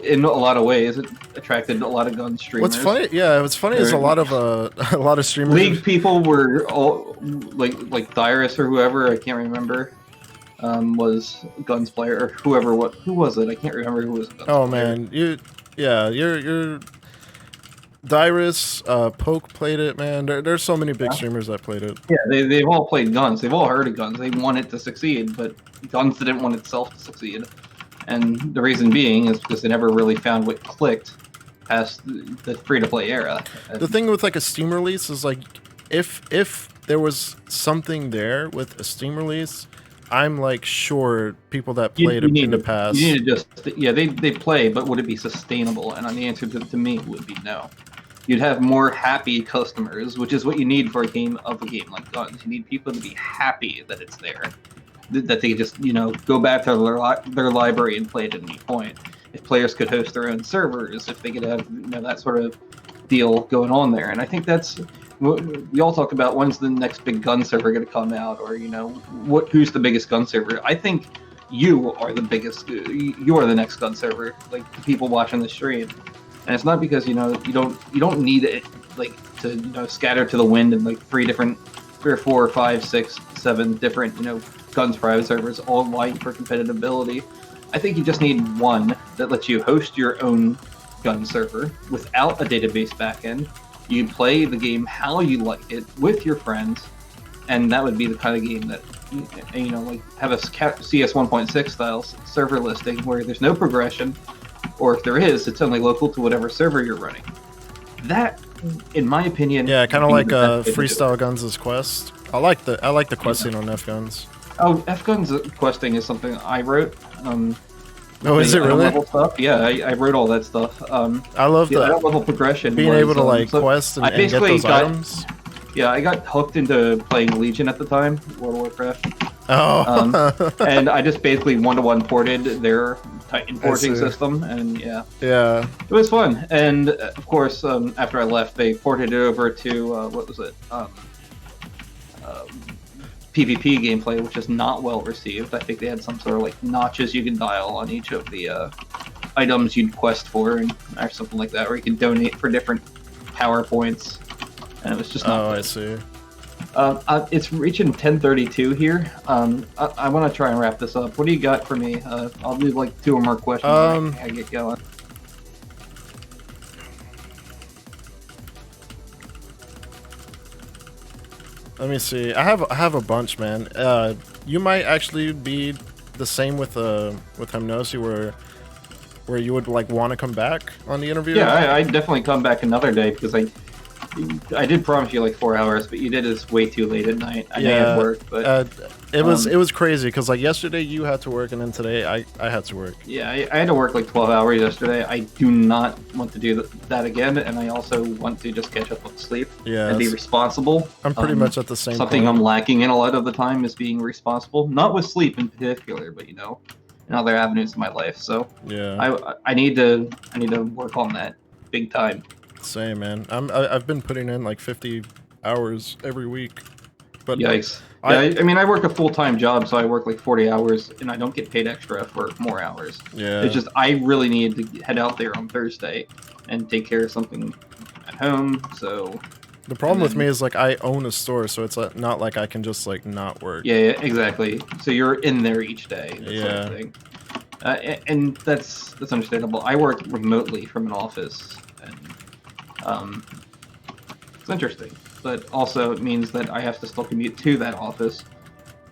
in a lot of ways it attracted a lot of gun streamers. What's funny? Yeah, what's funny is a lot of streamers. League people were all like Dyrus or whoever, I can't remember, was Guns player or whoever. Who was it? I can't remember who was. Oh man, you're Dyrus, Poke played it, man. There's so many big streamers that played it. Yeah, they've all played guns. They've all heard of guns. They want it to succeed, but guns didn't want itself to succeed. And the reason being is because they never really found what clicked past the free-to-play era. The thing with like a Steam release is like, if there was something there with a Steam release, I'm like sure people that played it in the past. You need to just they play, but would it be sustainable? And the answer to me would be no. You'd have more happy customers, which is what you need for a game like Guns. You need people to be happy that it's there, that they just go back to their library and play it at any point. If players could host their own servers, if they could have that sort of deal going on there, and I think that's. We all talk about when's the next big gun server going to come out, or who's the biggest gun server. I think you are the biggest. You are the next gun server, like the people watching the stream, and it's not because you don't need it like to scatter to the wind and like 3 or 4 or 5, 6, 7 different Guns private servers all vying for compatibility. I think you just need one that lets you host your own gun server without a database backend. You play the game how you like it with your friends, and that would be the kind of game that like have a CS 1.6 style server listing where there's no progression, or if there is, it's only local to whatever server you're running. That, in my opinion, yeah, kind of like Freestyle Guns' Quest. I like the questing on F-Guns. Oh, F-Guns questing is something I wrote. Oh, is it really? Level stuff. Yeah, I wrote all that stuff. I love the level progression. Being able to like quest and get those items. Yeah, I got hooked into playing Legion at the time, World of Warcraft. Oh. And I just basically one-to-one ported their Titan porting system, and yeah, it was fun. And of course, after I left, they ported it over to what was it? PvP gameplay, which is not well received. I think they had some sort of like notches you can dial on each of the items you'd quest for, or something like that, where you can donate for different power points. And it was just not. Oh, good. I see. It's reaching 10:32 here. I want to try and wrap this up. What do you got for me? I'll do like 2 or more questions. I get going. Let me see. I have a bunch, man. You might actually be the same with Hypnosis, where you would like want to come back on the interview. Yeah, I definitely come back another day because I did promise you like 4 hours, but you did this way too late at night. I may have work, but it was crazy because like yesterday you had to work and then today I had to work. Yeah, I had to work like 12 hours yesterday. I do not want to do that again, and I also want to just catch up with sleep and be responsible. I'm pretty much at the same. Something point. I'm lacking in a lot of the time is being responsible, not with sleep in particular, but in other avenues of my life. So yeah, I need to work on that big time. Same, man. I've been putting in like 50 hours every week. But yikes. I mean, I work a full-time job, so I work like 40 hours, and I don't get paid extra for more hours. Yeah. It's just I really need to head out there on Thursday and take care of something at home. So The problem with me is like I own a store, so it's not like I can just like not work. Yeah, exactly. So you're in there each day. That Yeah. sort of thing. And that's understandable. I work remotely from an office, and it's interesting. But also it means that I have to still commute to that office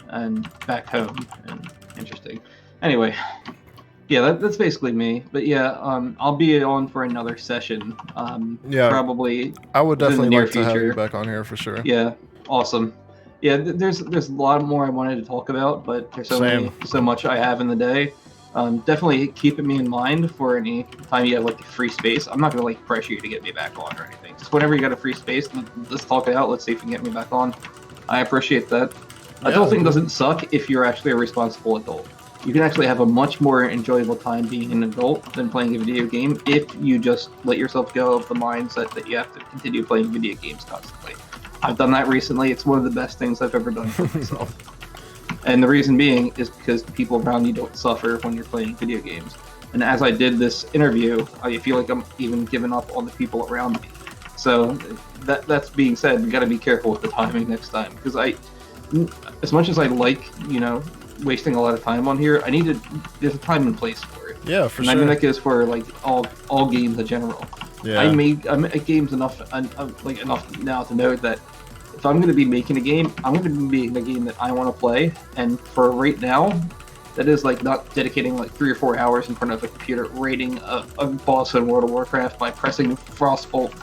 and back home. And interesting. Anyway, yeah, that's basically me. But yeah, I'll be on for another session. Yeah, probably. I would within the definitely near like to have you future. back on here for sure. Yeah, awesome. Yeah, there's a lot more I wanted to talk about, but there's so much I have in the day. Definitely keeping me in mind for any time you have like free space. I'm not gonna like pressure you to get me back on or anything. Just whenever you got a free space, let's talk it out. Let's see if you can get me back on. I appreciate that. Yeah. Adulting doesn't suck if you're actually a responsible adult. You can actually have a much more enjoyable time being an adult than playing a video game if you just let yourself go of the mindset that you have to continue playing video games constantly. I've done that recently. It's one of the best things I've ever done for myself. And the reason being is because the people around you don't suffer when you're playing video games. And as I did this interview, I feel like I'm even giving up on the people around me. So that's being said, we got to be careful with the timing next time. Because as much as I like, wasting a lot of time on here, there's a time and place for it. Yeah, for and sure. I mean that goes for like all games in general. Yeah. I make games enough now to know that if I'm going to be making a game, I'm going to be making a game that I want to play. And for right now, that is like not dedicating like 3 or 4 hours in front of a computer raiding a boss in World of Warcraft by pressing Frostbolt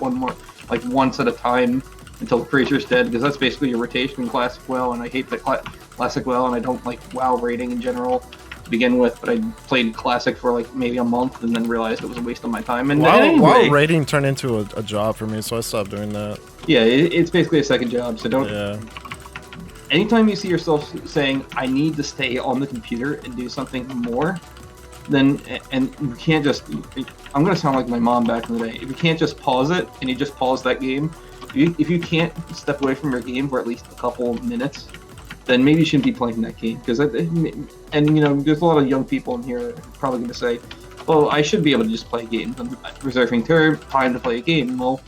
once at a time until the creature's dead, because that's basically your rotation in Classic WoW, and I hate that Classic WoW, and I don't like WoW raiding in general to begin with, but I played Classic for like maybe a month and then realized it was a waste of my time. And WoW raiding turned into a job for me, so I stopped doing that. Yeah, it's basically a second job, so don't... Yeah. Anytime you see yourself saying, I need to stay on the computer and do something more, then, and you can't just... I'm going to sound like my mom back in the day. If you can't just pause it, and you just pause that game, if you can't step away from your game for at least a couple minutes, then maybe you shouldn't be playing that game. Because, there's a lot of young people in here probably going to say, well, I should be able to just play games. I'm reserving time to play a game. Well,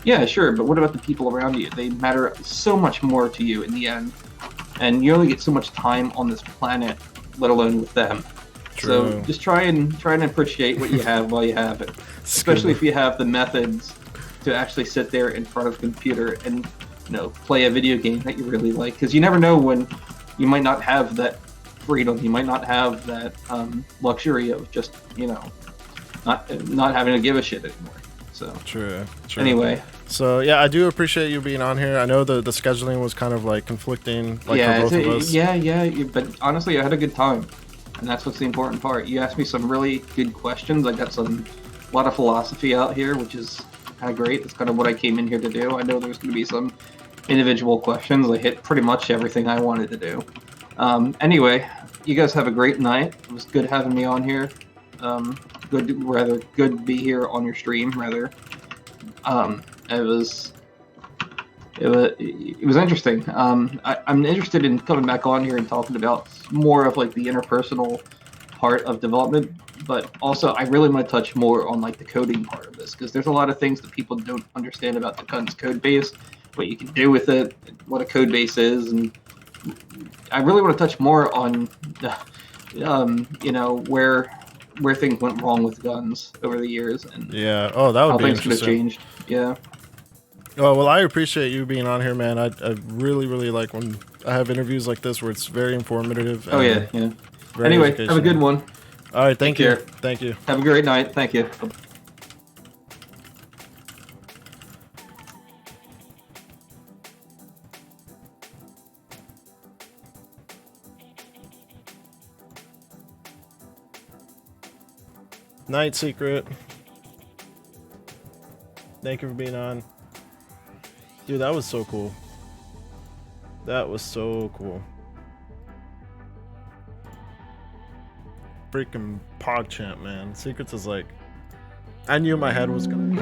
yeah, sure, but what about the people around you? They matter so much more to you in the end. And you only get so much time on this planet, let alone with them. True. So just try and appreciate what you have while you have it. Especially if you have the methods to actually sit there in front of a computer and play a video game that you really like, because you never know when you might not have that freedom, you might not have that luxury of just not having to give a shit anymore. So true. Anyway, so yeah, I do appreciate you being on here. I know the scheduling was kind of like conflicting, for both of us. Yeah, but honestly I had a good time, and that's what's the important part. You asked me some really good questions. I got a lot of philosophy out here, which is kind of great. That's kind of what I came in here to do. I know there's going to be some individual questions. I hit pretty much everything I wanted to do. Anyway, you guys have a great night. It was good having me on here. Good to be here on your stream. It was interesting. I'm interested in coming back on here and talking about more of like the interpersonal part of development, but also I really want to touch more on like the coding part of this, because there's a lot of things that people don't understand about the GunZ code base, what you can do with it, what a code base is, and I really want to touch more on where things went wrong with guns over the years, and that would how be things could have interesting. changed. Yeah. Oh, well, I appreciate you being on here, man. I really, really like when I have interviews like this where it's very informative. Oh, yeah. Anyway, have a good one. All right, thank you. Take care. Thank you. Have a great night. Thank you. Night Secret. Thank you for being on. Dude, that was so cool. That was so cool. Freaking PogChamp, man. Secrets is like... I knew my head was gonna...